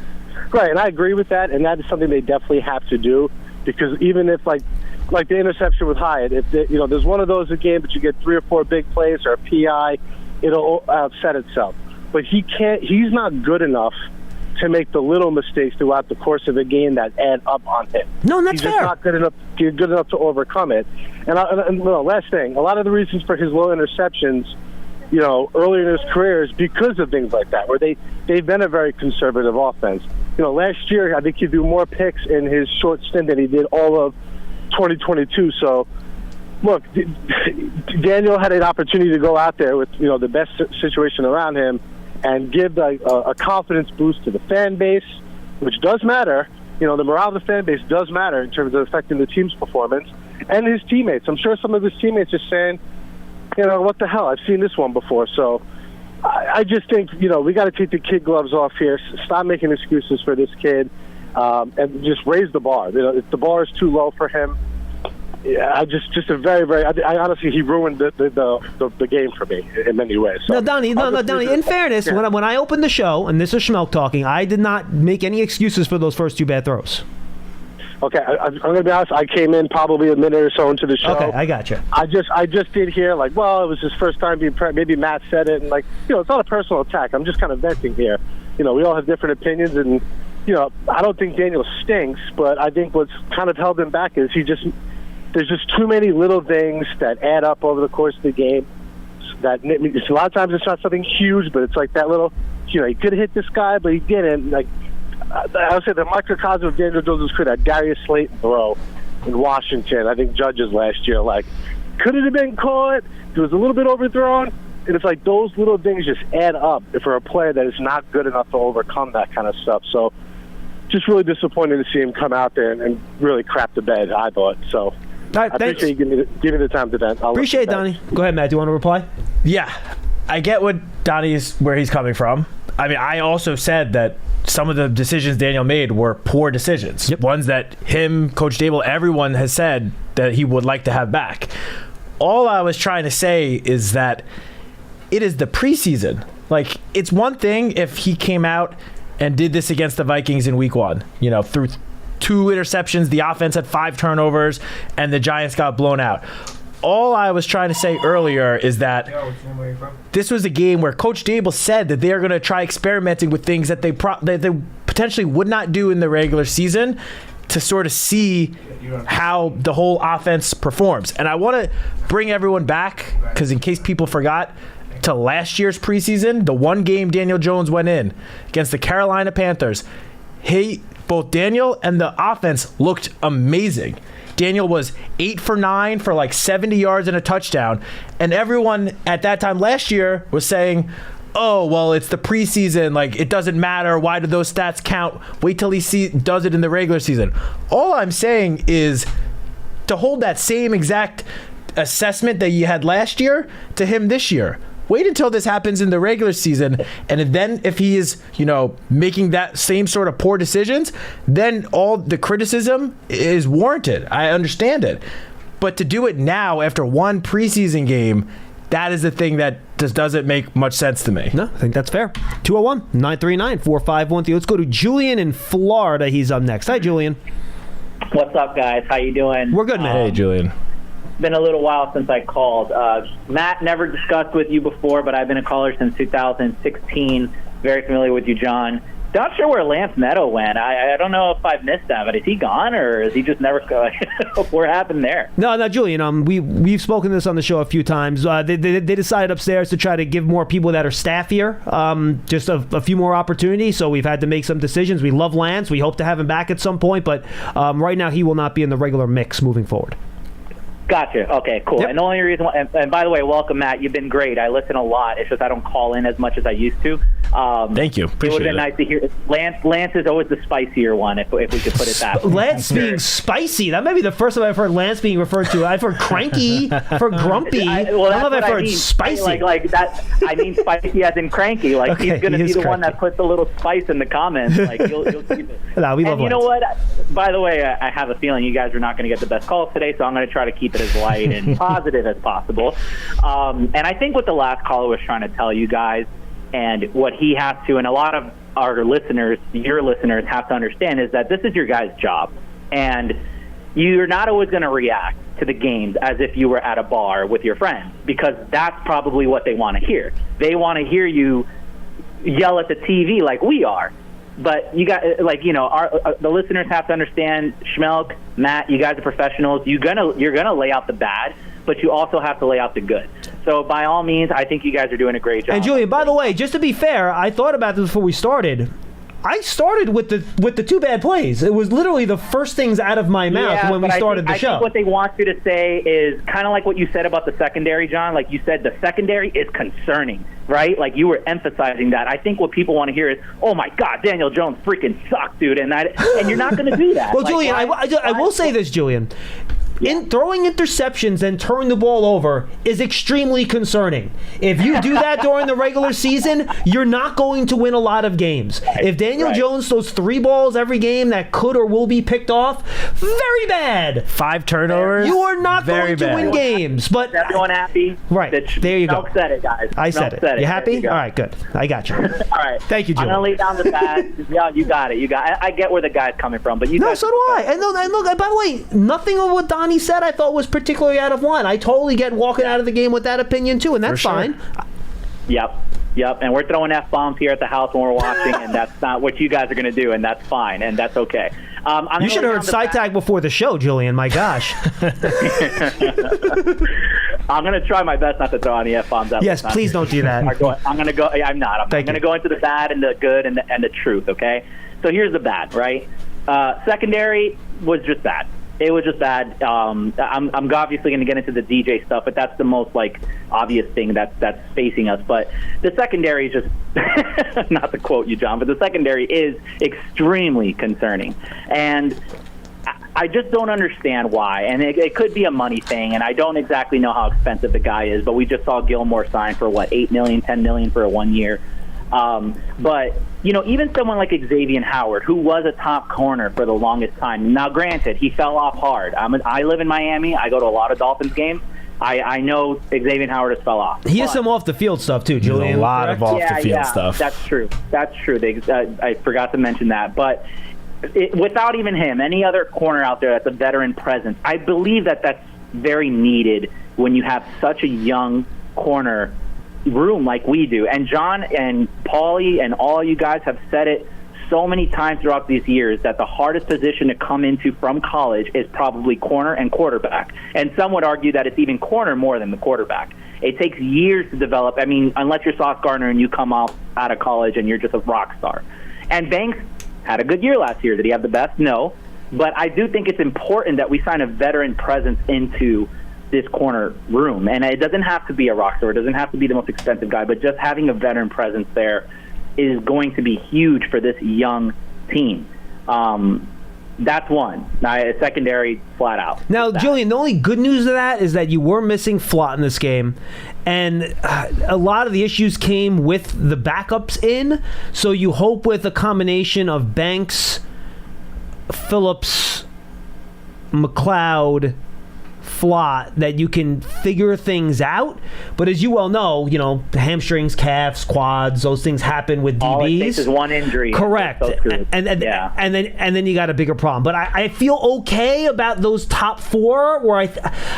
Right, and I agree with that, and that is something they definitely have to do, because even if like the interception with Hyatt, if there's one of those a game, but you get 3 or 4 big plays or a PI, it'll upset itself. But he's not good enough to make the little mistakes throughout the course of a game that add up on him. No, and that's fair. He's just not good enough to overcome it. And last thing, a lot of the reasons for his low interceptions, early in his career is because of things like that, where they've been a very conservative offense. Last year, I think he threw more picks in his short stint than he did all of 2022. So, look, Daniel had an opportunity to go out there with, the best situation around him and give a confidence boost to the fan base, which does matter. The morale of the fan base does matter in terms of affecting the team's performance, and his teammates. I'm sure some of his teammates are saying, what the hell? I've seen this one before. So I just think, we got to take the kid gloves off here, stop making excuses for this kid, and just raise the bar. If the bar is too low for him, I honestly, he ruined the game for me in many ways. So No, Donnie. In fairness, when I opened the show, and this is Schmeelk talking, I did not make any excuses for those first 2 bad throws. Okay, I'm going to be honest. I came in probably a minute or so into the show. Okay, I got you. I just did hear it was his first time being maybe Matt said it, and it's not a personal attack. I'm just kind of venting here. We all have different opinions, and I don't think Daniel stinks, but I think what's kind of held him back is there's just too many little things that add up over the course of the game. That a lot of times it's not something huge, but it's like that little, he could have hit this guy, but he didn't. I would say the microcosm of Daniel Jones' career, that Darius Slayton throw in Washington, I think Judges last year, could it have been caught? It was a little bit overthrown. And it's like those little things just add up for a player that is not good enough to overcome that kind of stuff. So just really disappointed to see him come out there and really crap the bed, I thought. So right, I appreciate you giving me the time to vent. Appreciate it, Donnie. Go ahead, Matt. Do you want to reply? Yeah, I get where he's coming from. I mean, I also said that some of the decisions Daniel made were poor decisions. Yep. Ones that him, Coach Dable, everyone has said that he would like to have back. All I was trying to say is that it is the preseason. It's one thing if he came out and did this against the Vikings in week 1, through 2 interceptions, the offense had 5 turnovers, and the Giants got blown out. All I was trying to say earlier is that this was a game where Coach Dable said that they are going to try experimenting with things that they potentially would not do in the regular season to sort of see how the whole offense performs. And I want to bring everyone back, because in case people forgot, to last year's preseason, the one game Daniel Jones went in against the Carolina Panthers. Both Daniel and the offense looked amazing. Daniel was 8 for 9 for 70 yards and a touchdown. And everyone at that time last year was saying, oh, well, it's the preseason. It doesn't matter. Why do those stats count? Wait till he does it in the regular season. All I'm saying is to hold that same exact assessment that you had last year to him this year. Wait until this happens in the regular season, and then if he is, making that same sort of poor decisions, then all the criticism is warranted. I understand it. But to do it now after one preseason game, that is the thing that just doesn't make much sense to me. No, I think that's fair. 201-939-4513. Let's go to Julian in Florida. He's up next. Hi, Julian. What's up, guys? How you doing? We're good, man. Hey, Julian. Been a little while since I called. Matt, never discussed with you before, but I've been a caller since 2016. Very familiar with you, John. Not sure where Lance Meadow went. I don't know if I've missed that, but is he gone or is he just never what happened there? No, Julian. We've spoken this on the show a few times. They decided upstairs to try to give more people that are staff here just a few more opportunities. So we've had to make some decisions. We love Lance. We hope to have him back at some point, but right now he will not be in the regular mix moving forward. Gotcha. Okay, cool. Yep. And the only reason, and by the way, welcome, Matt. You've been great. I listen a lot. It's just I don't call in as much as I used to. Thank you. Appreciate it. Would have been nice to hear. Lance is always the spicier one, if we could put it that way. Lance being spicy. That may be the first time I've heard Lance being referred to. I've heard cranky, I've heard grumpy. I don't know if I've heard spicy. Like that. I mean spicy as in cranky. Like okay, he's going to be the cranky. one that puts a little spice in the comments. Like you'll keep it. No, we love and you Lance. know what? By the way, I have a feeling you guys are not going to get the best calls today, so I'm going to try to keep it as light and positive as possible. And I think what the last caller was trying to tell you guys, and what he has to, and a lot of our listeners, your listeners, have to understand is that this is your guys' job. And you're not always going to react to the games as if you were at a bar with your friends, because that's probably what they want to hear. They want to hear you yell at the TV like we are. But you got, the listeners have to understand, Schmeelk, Matt, you guys are professionals. You're gonna lay out the bad, but you also have to lay out the good. So by all means, I think you guys are doing a great job. And Julian, by the way, just to be fair, I thought about this before we started. I started with the two bad plays. It was literally the first things out of my mouth when we started the show. I think what they want you to say is kind of like what you said about the secondary, John. Like you said, the secondary is concerning, right? Like you were emphasizing that. I think what people want to hear is, oh my God, Daniel Jones freaking sucks, dude. And you're not going to do that. Well, like, Julian, I will say this, Julian. In throwing interceptions and turning the ball over is extremely concerning. If you do that during the regular season, you're not going to win a lot of games. If Daniel Jones throws 3 balls every game that could or will be picked off, very bad. 5 turnovers. You are not going to win games. But is everyone happy? Right. There you go. Schmeelk said it, guys. I said it. You happy? You all right, good. I got you. All right. Thank you, Julian. I'm going to lay down the bat. Yeah, you got it. I get where the guy's coming from. But No, so do I. And look, by the way, nothing of what Donnie said I thought was particularly out of line. I totally get walking out of the game with that opinion too, and that's fine. Yep. And we're throwing F-bombs here at the house when we're watching, and that's not what you guys are going to do, and that's fine, and that's okay. You should have heard Citak before the show, Julian. My gosh. I'm going to try my best not to throw any F-bombs out. Yes, please don't do that. I'm going to go. I'm not. I'm going to go into the bad and the good and the truth, okay? So here's the bad, right? Secondary was just bad. It was just bad. I'm obviously going to get into the DJ stuff, but that's the most obvious thing that's facing us. But the secondary is just not to quote you, John, but the secondary is extremely concerning, and I just don't understand why. And it could be a money thing, and I don't exactly know how expensive the guy is. But we just saw Gilmore sign for $8 million, $10 million for a 1 year. But even someone like Xavier Howard, who was a top corner for the longest time. Now, granted, he fell off hard. I live in Miami. I go to a lot of Dolphins games. I know Xavier Howard has fell off. He has some off the field stuff too, Julian. A lot of off the field stuff. That's true. I forgot to mention that, but. Without even him, any other corner out there that's a veteran presence, I believe that's very needed when you have such a young corner room like we do. And John and Paulie and all you guys have said it so many times throughout these years that the hardest position to come into from college is probably corner and quarterback. And some would argue that it's even corner more than the quarterback. It takes years to develop. I mean, unless you're Sauce Gardner and you come out of college and you're just a rock star. And Banks had a good year last year. Did he have the best? No. But I do think it's important that we sign a veteran presence into this corner room. And it doesn't have to be a rock star. It doesn't have to be the most expensive guy. But just having a veteran presence there is going to be huge for this young team. That's one. Secondary, flat out. Now, Julian, the only good news of that is that you were missing Flott in this game, and a lot of the issues came with the backups in, so you hope with a combination of Banks, Phillips, McLeod, flaw that you can figure things out. But as you well know, the hamstrings, calves, quads, those things happen with DBs. All it takes is one injury. Correct. And then you got a bigger problem. But I feel okay about those top 4 where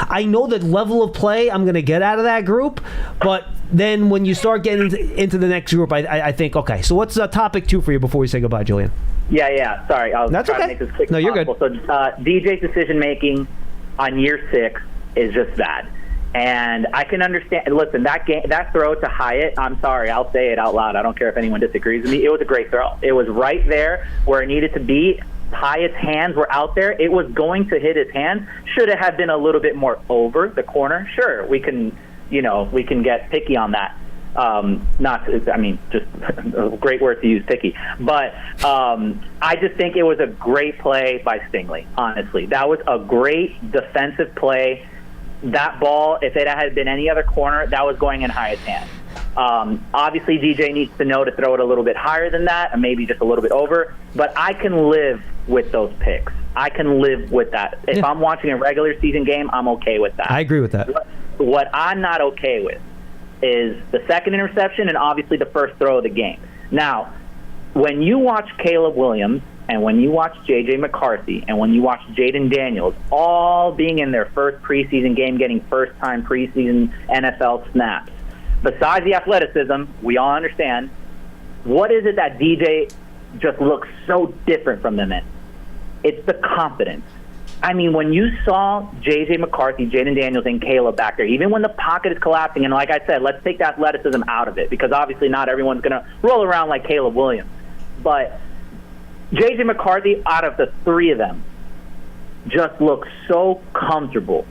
I know the level of play I'm going to get out of that group. But then when you start getting into the next group, I think, okay, so what's topic 2 for you before we say goodbye, Julian? Yeah. Sorry, I'll try to make this quick. No, you're possible. good. So DJ's decision making on year 6 is just bad, and I can understand. Listen, that throw to Hyatt. I'm sorry, I'll say it out loud. I don't care if anyone disagrees with me. It was a great throw. It was right there where it needed to be. Hyatt's hands were out there. It was going to hit his hands. Should it have been a little bit more over the corner? Sure, we can get picky on that. Just a great word to use, picky. But I just think it was a great play by Stingley, honestly. That was a great defensive play. That ball, if it had been any other corner, that was going in Hyatt's hand. Obviously, DJ needs to know to throw it a little bit higher than that, and maybe just a little bit over. But I can live with those picks. I can live with that. If I'm watching a regular season game, I'm okay with that. I agree with that. What I'm not okay with is the second interception and obviously the first throw of the game. Now, when you watch Caleb Williams and when you watch J.J. McCarthy and when you watch Jaden Daniels all being in their first preseason game, getting first-time preseason NFL snaps, besides the athleticism, we all understand, what is it that DJ just looks so different from them in? It's the confidence. I mean, when you saw J.J. McCarthy, Jaden Daniels, and Caleb back there, even when the pocket is collapsing, and like I said, let's take the athleticism out of it, because obviously not everyone's going to roll around like Caleb Williams. But J.J. McCarthy, out of the 3 of them, just looks so comfortable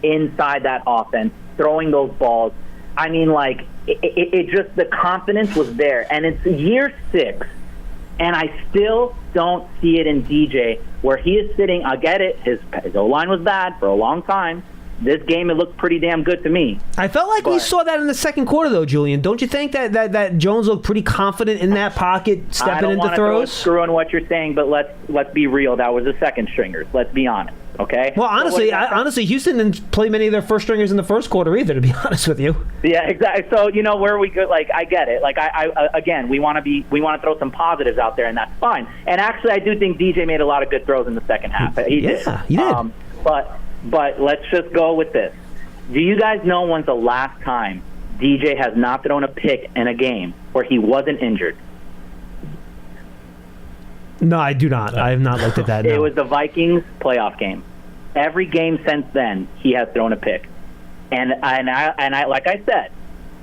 inside that offense, throwing those balls. I mean, like, it just, the confidence was there. And it's year 6, and I still don't see it in DJ, where he is sitting. I get it. His O-line was bad for a long time. This game, it looked pretty damn good to me. I felt like we saw that in the second quarter, though, Julian. Don't you think that Jones looked pretty confident in that pocket, stepping into throws? I don't want to screw on what you're saying, but let's be real. That was the second stringers. Let's be honest, okay? Well, honestly, Houston didn't play many of their first stringers in the first quarter either, to be honest with you. Yeah, exactly. So where we go, like, I get it. Like, I again, we want to throw some positives out there, and that's fine. And actually, I do think DJ made a lot of good throws in the second half. He did. But let's just go with this. Do you guys know when's the last time DJ has not thrown a pick in a game where he wasn't injured? No, I do not. I have not looked at that. No. It was the Vikings playoff game. Every game since then, he has thrown a pick. And I like I said,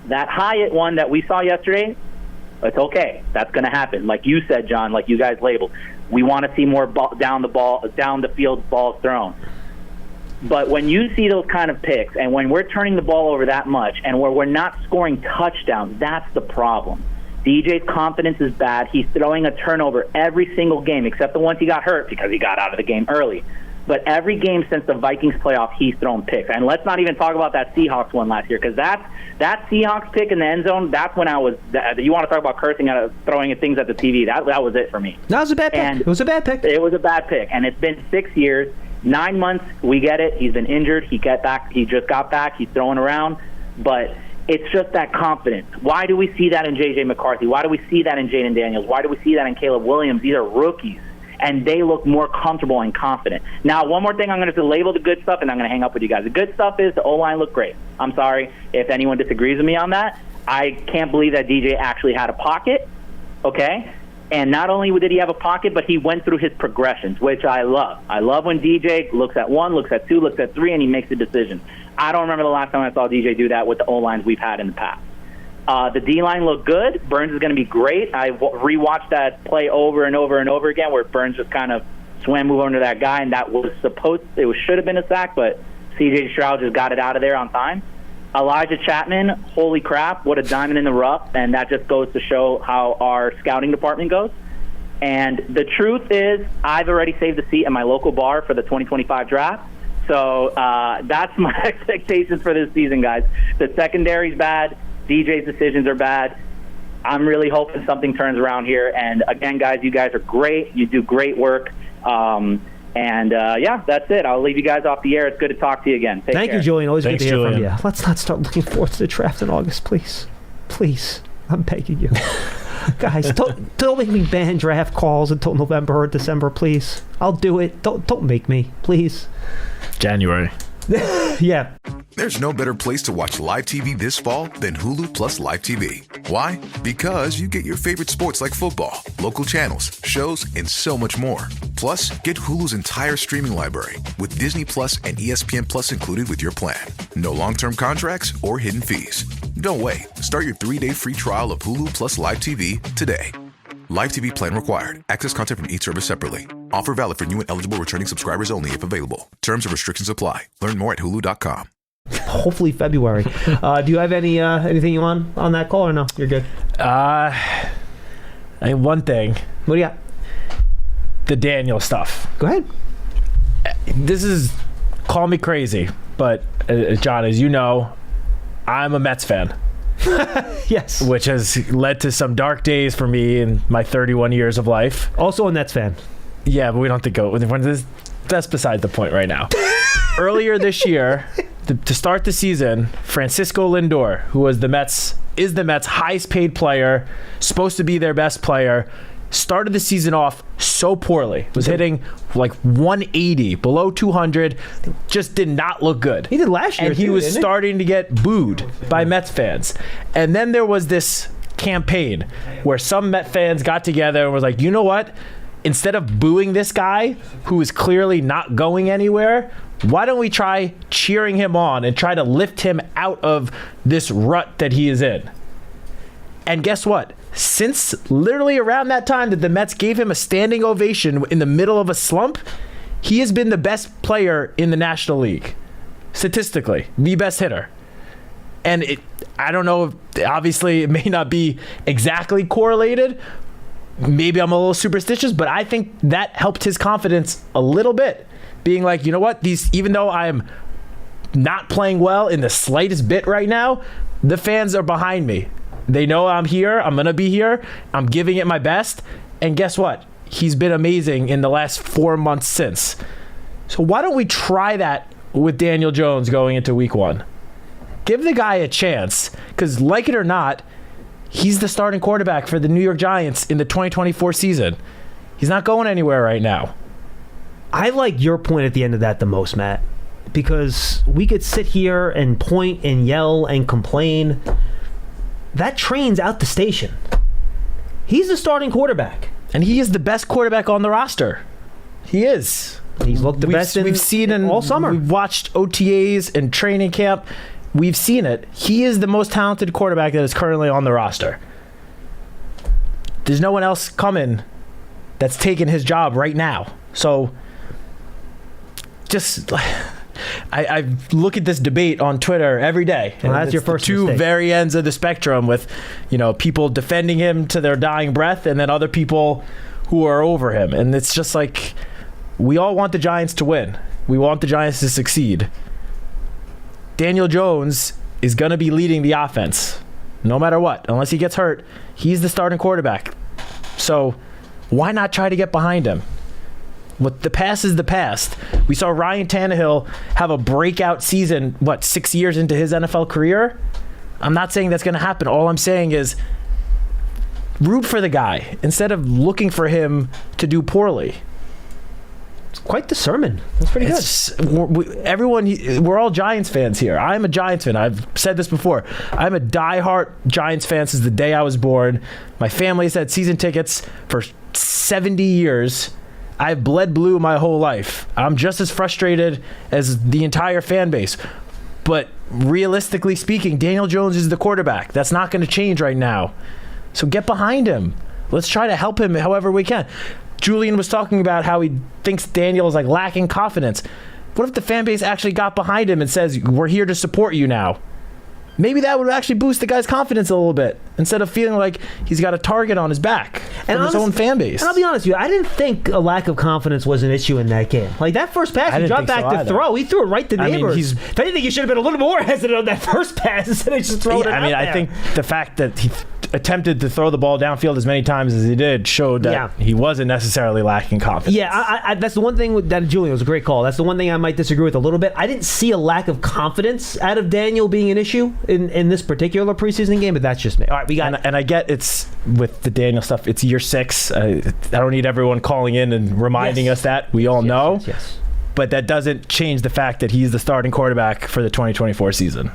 that Hyatt one that we saw yesterday, it's okay. That's going to happen. Like you said, John, like you guys labeled, we want to see more down the field balls thrown. But when you see those kind of picks, and when we're turning the ball over that much, and where we're not scoring touchdowns, that's the problem. DJ's confidence is bad. He's throwing a turnover every single game, except the ones he got hurt because he got out of the game early. But every game since the Vikings playoff, he's thrown picks. And let's not even talk about that Seahawks one last year, because that Seahawks pick in the end zone, that's when I was – you want to talk about cursing at throwing things at the TV. That was it for me. That was a bad pick. It was a bad pick. It was a bad pick. And it's been 6 years. 9 months, we get it. He's been injured. He just got back. He's throwing around. But it's just that confidence. Why do we see that in J.J. McCarthy? Why do we see that in Jaden Daniels? Why do we see that in Caleb Williams? These are rookies, and they look more comfortable and confident. Now, one more thing, I'm going to label the good stuff, and I'm going to hang up with you guys. The good stuff is the O-line looked great. I'm sorry if anyone disagrees with me on that. I can't believe that DJ actually had a pocket, okay? And not only did he have a pocket, but he went through his progressions, which I love. I love when DJ looks at 1, looks at 2, looks at 3, and he makes a decision. I don't remember the last time I saw DJ do that with the O-lines we've had in the past. The D-line looked good. Burns is going to be great. I rewatched that play over and over and over again where Burns just kind of move under that guy, and that should have been a sack, but C.J. Stroud just got it out of there on time. Elijah Chapman, holy crap, what a diamond in the rough, and that just goes to show how our scouting department goes. And the truth is, I've already saved a seat at my local bar for the 2025 draft, so that's my expectations for this season, guys. The secondary's bad, DJ's decisions are bad. I'm really hoping something turns around here, and again, guys, you guys are great. You do great work. And, that's it. I'll leave you guys off the air. It's good to talk to you again. Take Thank care. you, Julian. Always Thanks, good to hear Julian. from you. Let's not start looking forward to the draft in August, please. Please. I'm begging you. Guys, don't make me ban draft calls until November or December, please. I'll do it. Don't make me, please. January. Yeah. There's no better place to watch live TV this fall than Hulu Plus Live TV. Why? Because you get your favorite sports like football, local channels, shows, and so much more. Plus, get Hulu's entire streaming library with Disney Plus and ESPN Plus included with your plan. No long-term contracts or hidden fees. Don't wait. Start your 3-day free trial of Hulu Plus Live TV today. Live TV plan required. Access content from each service separately. Offer valid for new and eligible returning subscribers only if available. Terms and restrictions apply. Learn more at hulu.com. Hopefully February. Do you have anything you want on that call or no? You're good. I have one thing. What do you got? The Daniel stuff. Go ahead. This is, call me crazy, but John, as you know, I'm a Mets fan. Yes. Which has led to some dark days for me in my 31 years of life. Also a Nets fan. Yeah, but we don't have to go. That's beside the point right now. Earlier this year, to start the season, Francisco Lindor, who was the Mets highest paid player, supposed to be their best player, started the season off so poorly. Was hitting like 180, below 200, just did not look good. He did last year, and he was starting to get booed by Mets fans. And then there was this campaign where some Met fans got together and was like, you know what? Instead of booing this guy who is clearly not going anywhere, why don't we try cheering him on and try to lift him out of this rut that he is in? And guess what? Since literally around that time that the Mets gave him a standing ovation in the middle of a slump, he has been the best player in the National League. Statistically, the best hitter. And I don't know, obviously it may not be exactly correlated. Maybe I'm a little superstitious, but I think that helped his confidence a little bit. Being like, you know what, even though I'm not playing well in the slightest bit right now, the fans are behind me. They know I'm here. I'm going to be here. I'm giving it my best. And guess what? He's been amazing in the last 4 months since. So why don't we try that with Daniel Jones going into week 1? Give the guy a chance, because like it or not, he's the starting quarterback for the New York Giants in the 2024 season. He's not going anywhere right now. I like your point at the end of that the most, Matt, because we could sit here and point and yell and complain. That train's out the station. He's the starting quarterback. And he is the best quarterback on the roster. He is. He's looked the best we've seen in all summer. We've watched OTAs and training camp. We've seen it. He is the most talented quarterback that is currently on the roster. There's no one else coming that's taking his job right now. So just I look at this debate on Twitter every day. Well, that's your first two mistake. very ends of the spectrum, with people defending him to their dying breath, and then other people who are over him. And it's just like, we all want the Giants to win. We want the Giants to succeed. Daniel Jones is going to be leading the offense no matter what. Unless he gets hurt, he's the starting quarterback. So why not try to get behind him? What the past is the past. We saw Ryan Tannehill have a breakout season, 6 years into his NFL career? I'm not saying that's going to happen. All I'm saying is root for the guy instead of looking for him to do poorly. It's quite the sermon. That's pretty good. We're all Giants fans here. I'm a Giants fan. I've said this before. I'm a diehard Giants fan since the day I was born. My family's had season tickets for 70 years. I've bled blue my whole life. I'm just as frustrated as the entire fan base. But realistically speaking, Daniel Jones is the quarterback. That's not going to change right now. So get behind him. Let's try to help him however we can. Julian was talking about how he thinks Daniel is lacking confidence. What if the fan base actually got behind him and says, we're here to support you now? Maybe that would actually boost the guy's confidence a little bit, instead of feeling like he's got a target on his back from his own fan base. And I'll be honest with you, I didn't think a lack of confidence was an issue in that game. That first pass, he dropped back to throw. He threw it right to neighbors. If anything, you should have been a little more hesitant on that first pass instead of just throwing it out there. I think the fact that attempted to throw the ball downfield as many times as he did showed that he wasn't necessarily lacking confidence. Yeah, I that's the one thing that Julian was a great call. That's the one thing I might disagree with a little bit. I didn't see a lack of confidence out of Daniel being an issue in this particular preseason game, but that's just me. All right, we got and I get it's with the Daniel stuff. It's year 6. I don't need everyone calling in and reminding us that. We all know. Yes. But that doesn't change the fact that he's the starting quarterback for the 2024 season.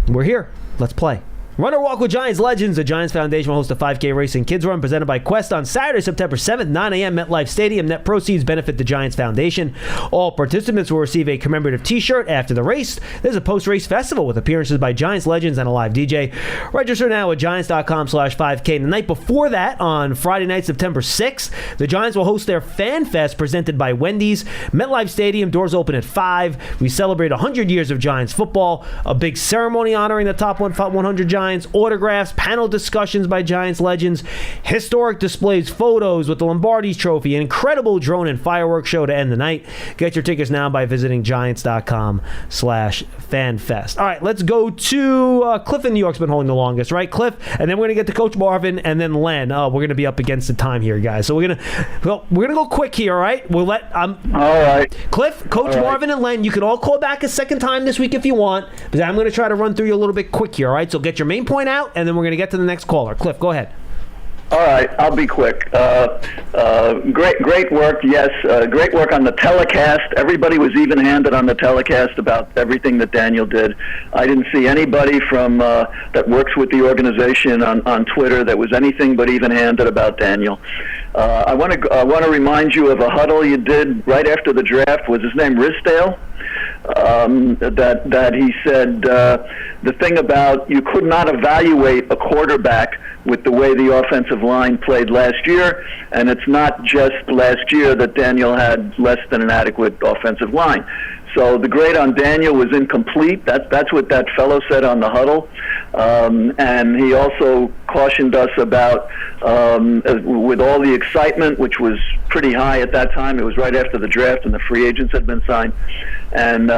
We're here. Let's play. Run or Walk with Giants Legends. The Giants Foundation will host a 5K racing kids run presented by Quest on Saturday, September 7th, 9 a.m. MetLife Stadium. Net proceeds benefit the Giants Foundation. All participants will receive a commemorative T-shirt after the race. There's a post-race festival with appearances by Giants legends and a live DJ. Register now at Giants.com/5K. The night before that, on Friday night, September 6th, the Giants will host their Fan Fest presented by Wendy's. MetLife Stadium, doors open at 5. We celebrate 100 years of Giants football. A big ceremony honoring the top 100 Giants. Autographs, panel discussions by Giants legends, historic displays, photos with the Lombardi's trophy, an incredible drone and fireworks show to end the night. Get your tickets now by visiting Giants.com/FanFest. All right, let's go to Cliff in New York's been holding the longest, right, Cliff? And then we're going to get to Coach Marvin and then Len. We're going to be up against the time here, guys. So we're going to go quick here, all right? We'll let all right. Cliff, Coach Marvin, and Len, you can all call back a second time this week if you want, but I'm going to try to run through you a little bit quick here, all right? So get your main point out, and then we're going to get to the next caller. Cliff, go ahead. All right, I'll be quick. Great work, yes. Great work on the telecast. Everybody was even-handed on the telecast about everything that Daniel did. I didn't see anybody from that works with the organization on Twitter that was anything but even-handed about Daniel. I want to remind you of a huddle you did right after the draft. Was his name Risdale? That he said the thing about you could not evaluate a quarterback with the way the offensive line played last year, and it's not just last year that Daniel had less than an adequate offensive line. So the grade on Daniel was incomplete. That's what that fellow said on the huddle. And he also cautioned us about, with all the excitement, which was pretty high at that time, it was right after the draft and the free agents had been signed, and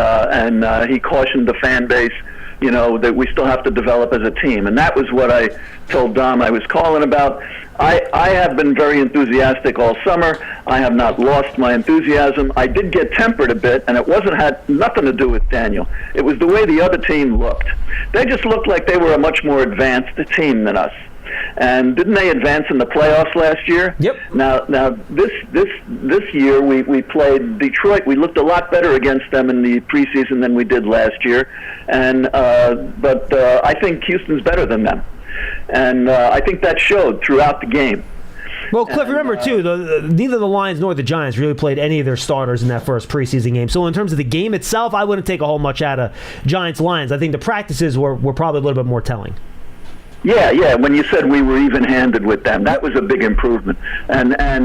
he cautioned the fan base, that we still have to develop as a team. And that was what I told Dom I was calling about. I have been very enthusiastic all summer. I have not lost my enthusiasm. I did get tempered a bit, and it had nothing to do with Daniel. It was the way the other team looked. They just looked like they were a much more advanced team than us. And didn't they advance in the playoffs last year? Yep. Now this year we played Detroit. We looked a lot better against them in the preseason than we did last year. And but I think Houston's better than them. And I think that showed throughout the game. Well, Cliff, remember, too, neither the Lions nor the Giants really played any of their starters in that first preseason game. So in terms of the game itself, I wouldn't take a whole much out of Giants-Lions. I think the practices were probably a little bit more telling. Yeah. When you said we were even-handed with them, that was a big improvement. And I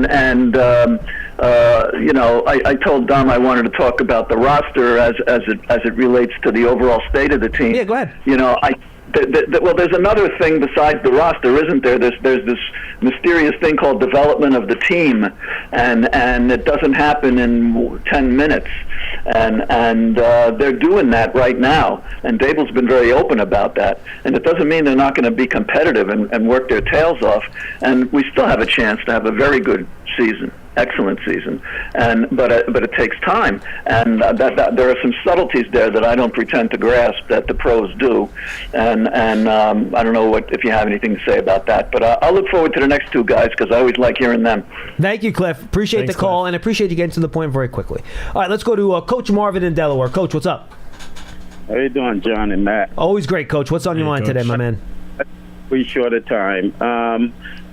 told Dom I wanted to talk about the roster as it relates to the overall state of the team. Yeah, go ahead. Well, there's another thing besides the roster, isn't there? There's this mysterious thing called development of the team, and it doesn't happen in 10 minutes. And they're doing that right now, and Dable's been very open about that. And it doesn't mean they're not going to be competitive and work their tails off. And we still have a chance to have a very good season. Excellent season, but it takes time, and there are some subtleties there that I don't pretend to grasp that the pros do, and I don't know if you have anything to say about that, but I'll look forward to the next two guys because I always like hearing them. Thank you, Cliff. Appreciate the call, Cliff. And appreciate you getting to the point very quickly. All right, let's go to Coach Marvin in Delaware. Coach, what's up? How you doing, John and Matt? Always great, Coach. What's on your mind today, my man? We're short of time.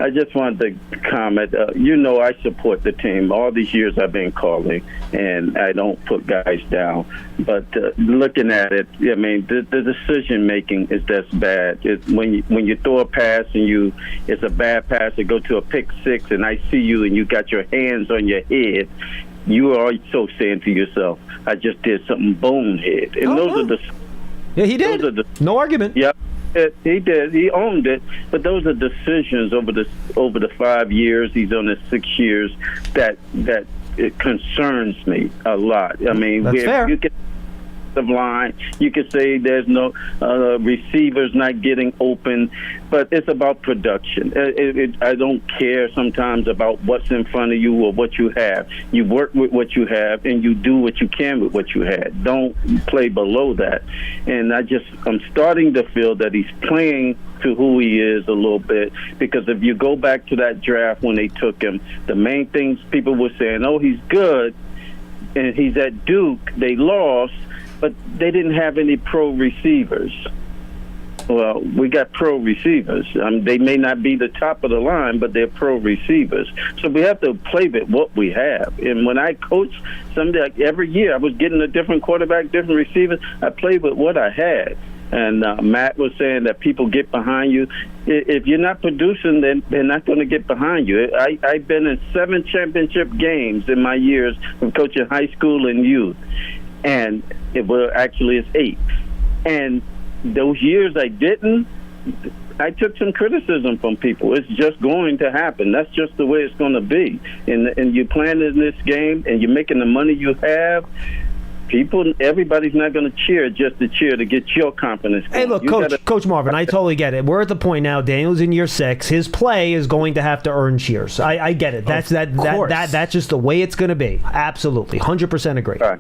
I just wanted to comment. I support the team. All these years I've been calling, and I don't put guys down. But looking at it, I mean, the decision making is just bad. When you throw a pass and it's a bad pass to go to a pick six, and I see you and you got your hands on your head, you are also saying to yourself, "I just did something bonehead." And yeah, he did. No argument. Yep. He did. He owned it. But those are decisions over the 5 years. He's on the 6 years that it concerns me a lot. I mean, that's fair. offensive line. You could say there's no receivers not getting open, but it's about production. I don't care sometimes about what's in front of you or what you have. You work with what you have, and you do what you can with what you had. Don't play below that. And I'm starting to feel that he's playing to who he is a little bit, because if you go back to that draft when they took him, the main things people were saying, oh, he's good, and he's at Duke. They lost, but they didn't have any pro receivers. Well, we got pro receivers. They may not be the top of the line, but they're pro receivers. So we have to play with what we have. And when I coach every year, I was getting a different quarterback, different receivers. I played with what I had. And Matt was saying that people get behind you. If you're not producing, then they're not going to get behind you. I've been in 7 championship games in my years of coaching high school and youth. And it's 8. And those years I didn't, I took some criticism from people. It's just going to happen. That's just the way it's going to be. And you're playing in this game and you're making the money you have. Everybody's not going to cheer just to cheer to get your confidence going. Hey, look, Coach Marvin, I totally get it. We're at the point now. Daniel's in year 6. His play is going to have to earn cheers. I get it. That's just the way it's going to be. Absolutely, 100% agree. Right.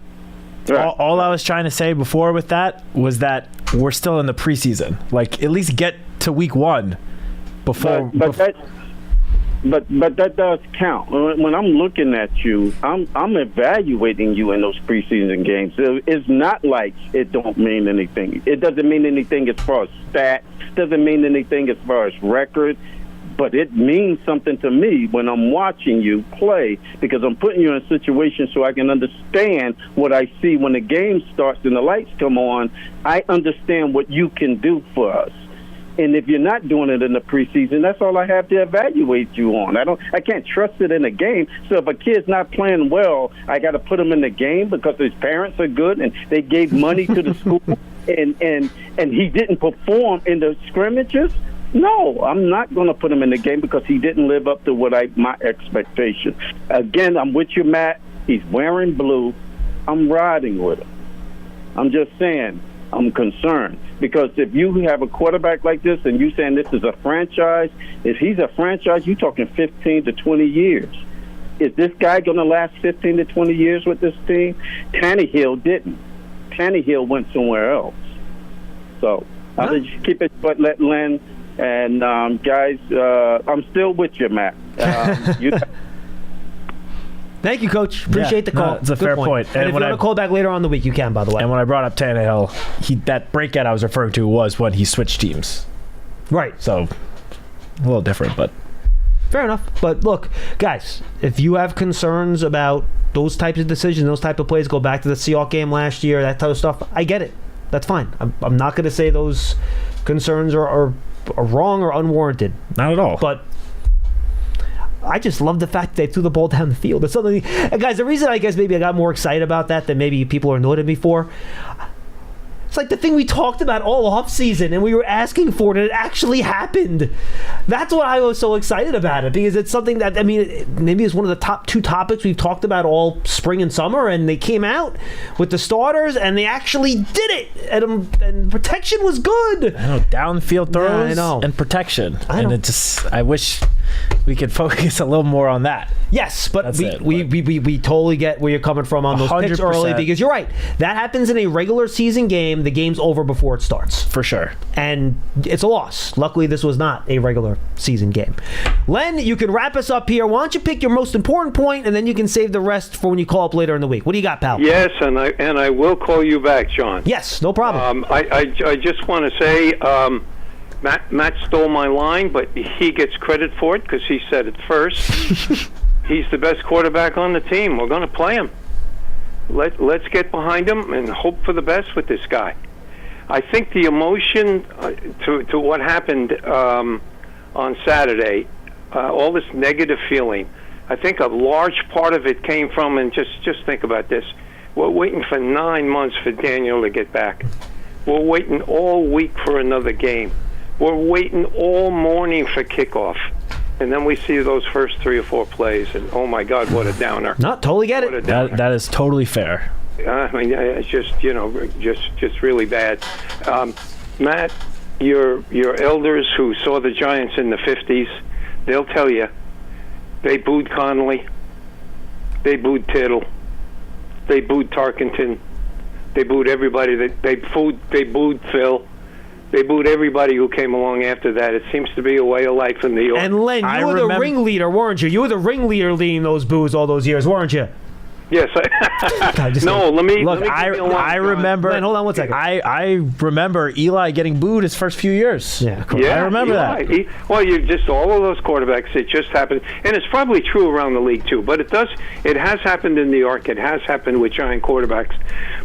All I was trying to say before with that was that we're still in the preseason. Like, at least get to week 1 before. But that does count. When I'm looking at you, I'm evaluating you in those preseason games. It's not like it don't mean anything. It doesn't mean anything as far as stats. Doesn't mean anything as far as record. But it means something to me when I'm watching you play, because I'm putting you in a situation so I can understand what I see when the game starts and the lights come on. I understand what you can do for us. And if you're not doing it in the preseason, that's all I have to evaluate you on. I can't trust it in a game. So if a kid's not playing well, I got to put him in the game because his parents are good and they gave money to the school and he didn't perform in the scrimmages. No, I'm not going to put him in the game because he didn't live up to my expectation. Again, I'm with you, Matt. He's wearing blue. I'm riding with him. I'm just saying, I'm concerned, because if you have a quarterback like this and you saying this is a franchise, if he's a franchise, you're talking 15 to 20 years. Is this guy going to last 15 to 20 years with this team? Tannehill didn't. Tannehill went somewhere else. So I'll just keep it short, let Len. And, guys, I'm still with you, Matt. Thank you, Coach. Appreciate the call. It's a fair point. And if you want to call back later on in the week, you can, by the way. And when I brought up Tannehill, that breakout I was referring to was when he switched teams. Right. So, a little different, but... Fair enough. But look, guys, if you have concerns about those types of decisions, those type of plays, go back to the Seahawks game last year, that type of stuff, I get it. That's fine. I'm not going to say those concerns are wrong or unwarranted. Not at all. But I just love the fact they threw the ball down the field. It's something, and guys, the reason I guess maybe I got more excited about that than maybe people are annoyed at me for, it's like the thing we talked about all offseason and we were asking for it, and it actually happened. That's why I was so excited about it, because it's something that, I mean, maybe it's one of the top 2 topics we've talked about all spring and summer, and they came out with the starters and they actually did it, and protection was good. I know, downfield throws and protection. I wish we could focus a little more on that. Yes, but we totally get where you're coming from on those picks early, because you're right. That happens in a regular season game. The game's over before it starts. For sure. And it's a loss. Luckily, this was not a regular season game. Len, you can wrap us up here. Why don't you pick your most important point, and then you can save the rest for when you call up later in the week. What do you got, pal? Yes, and I will call you back, John. Yes, no problem. I just want to say Matt stole my line, but he gets credit for it because he said it first. He's the best quarterback on the team. We're going to play him. Let's get behind him and hope for the best with this guy. I think the emotion to what happened on Saturday, all this negative feeling, I think a large part of it came from, and just think about this, we're waiting for 9 months for Daniel to get back. We're waiting all week for another game. We're waiting all morning for kickoff. And then we see those first 3 or 4 plays, and oh my God, what a downer. No, totally get it. That is totally fair. I mean, it's just really bad. Matt, your elders who saw the Giants in the 50s, they'll tell you they booed Connolly, they booed Tittle, they booed Tarkenton, they booed everybody. They booed Phil. They booed everybody who came along after that. It seems to be a way of life in New York. And Len, you were the ringleader, weren't you? You were the ringleader leading those boos all those years, weren't you? Yes. Let me I remember. Len, hold on one second. I remember Eli getting booed his first few years. Yeah, cool. Yeah, I remember that. All of those quarterbacks. It just happened, and it's probably true around the league too. But it has happened in New York. It has happened with Giant quarterbacks.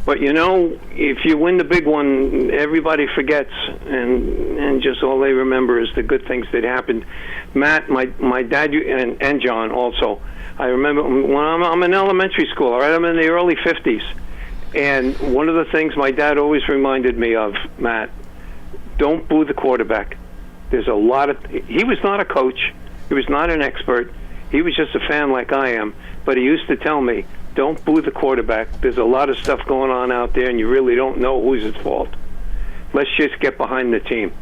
But if you win the big one, everybody forgets, and just all they remember is the good things that happened. Matt, my dad, and John also. I remember when I'm in elementary school, all right, I'm in the early 50s. And one of the things my dad always reminded me of, Matt, don't boo the quarterback. There's a lot of... He was not a coach. He was not an expert. He was just a fan like I am. But he used to tell me, don't boo the quarterback. There's a lot of stuff going on out there, and you really don't know who's at fault. Let's just get behind the team.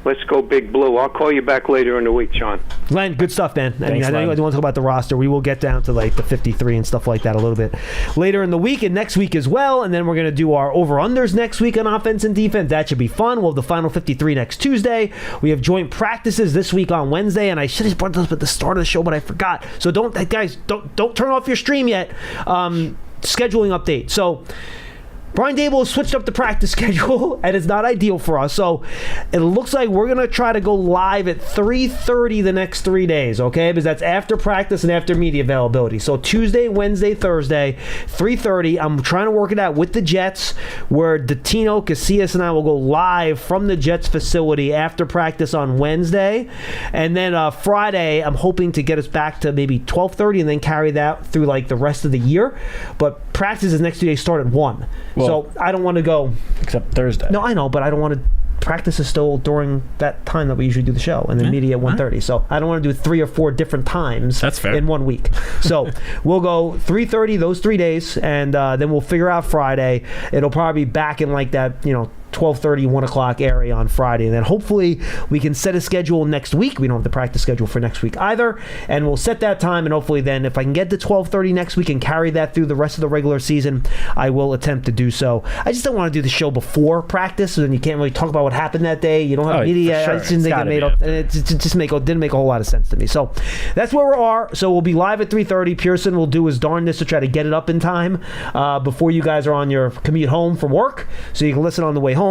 Let's go Big Blue. I'll call you back later in the week, John. Len, good stuff, man. Thanks, I know you want to talk about the roster. We will get down to like the 53 and stuff like that a little bit later in the week and next week as well. And then we're going to do our over-unders next week on offense and defense. That should be fun. We'll have the final 53 next Tuesday. We have joint practices this week on Wednesday, and I should have brought this up at the start of the show, but I forgot. So don't turn off your stream yet. Scheduling update. So Brian Dable has switched up the practice schedule, and it's not ideal for us. So it looks like we're going to try to go live at 3:30 the next 3 days, okay? Because that's after practice and after media availability. So Tuesday, Wednesday, Thursday, 3:30. I'm trying to work it out with the Jets, where Dottino, Casillas, and I will go live from the Jets facility after practice on Wednesday. And then Friday, I'm hoping to get us back to maybe 12:30 and then carry that through like the rest of the year. But practices next 2 days start at 1. So I don't want to go... Except Thursday. No, I know, but I don't want to... Practice is still during that time that we usually do the show, and then media at 1:30. So I don't want to do 3 or 4 different times in 1 week. So we'll go 3:30 those 3 days, and then we'll figure out Friday. It'll probably be back in like that, 12:30, 1 o'clock area on Friday. And then hopefully we can set a schedule next week. We don't have the practice schedule for next week either. And we'll set that time, and hopefully then if I can get to 12:30 next week and carry that through the rest of the regular season, I will attempt to do so. I just don't want to do the show before practice, so then you can't really talk about what happened that day. You don't have media. Sure. I just didn't think didn't make a whole lot of sense to me. So that's where we are. So we'll be live at 3:30. Pearson will do his darndest to try to get it up in time before you guys are on your commute home from work, so you can listen on the way home.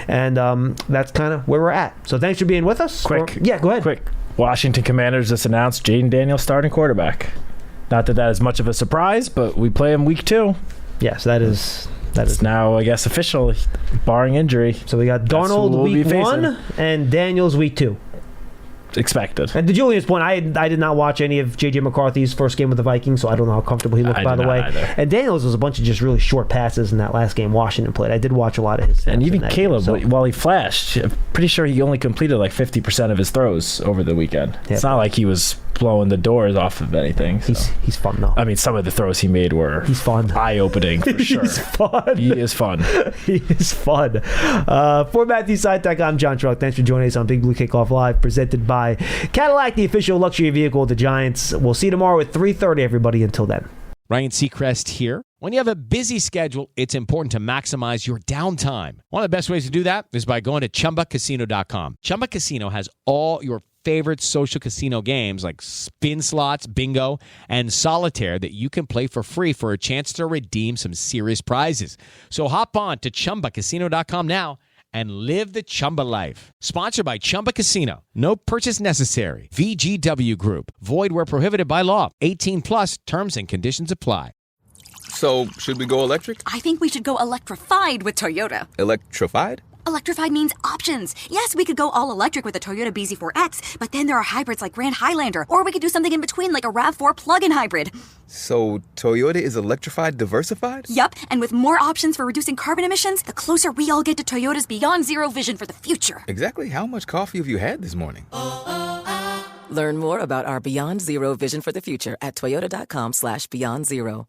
And that's kind of where we're at. So thanks for being with us. Quick. Go ahead. Quick. Washington Commanders just announced Jaden Daniels starting quarterback. Not that is much of a surprise, but we play him week 2. Yes, that is now, I guess, official, barring injury. So we got Darnold week 1 and Daniels week 2. Expected. And to Julian's point, I did not watch any of J.J. McCarthy's first game with the Vikings, so I don't know how comfortable he looked, by the way. Either. And Daniels was a bunch of just really short passes in that last game Washington played. I did watch a lot of his. And even Caleb, while he flashed, I'm pretty sure he only completed like 50% of his throws over the weekend. Yep. It's not like he was blowing the doors off of anything. So. He's fun, though. I mean, some of the throws he made were eye-opening, for sure. He's fun. He is fun. He is fun. For Matthew Citak, I'm John Truck. Thanks for joining us on Big Blue Kickoff Live, presented by Cadillac, the official luxury vehicle of the Giants. We'll see you tomorrow at 3:30, everybody. Until then. Ryan Seacrest here. When you have a busy schedule, it's important to maximize your downtime. One of the best ways to do that is by going to ChumbaCasino.com. Chumba Casino has all your favorite social casino games like spin slots, bingo, and solitaire that you can play for free for a chance to redeem some serious prizes. So hop on to ChumbaCasino.com now and live the Chumba life. Sponsored by Chumba Casino. No purchase necessary. VGW Group. Void where prohibited by law. 18 plus terms and conditions apply. So, should we go electric? I think we should go electrified with Toyota. Electrified? Electrified means options. Yes, we could go all electric with the Toyota BZ4X, but then there are hybrids like Grand Highlander, or we could do something in between like a RAV4 plug-in hybrid. So, Toyota is electrified diversified? Yup, and with more options for reducing carbon emissions, the closer we all get to Toyota's Beyond Zero vision for the future. Exactly how much coffee have you had this morning? Learn more about our Beyond Zero vision for the future at toyota.com/Beyond Zero.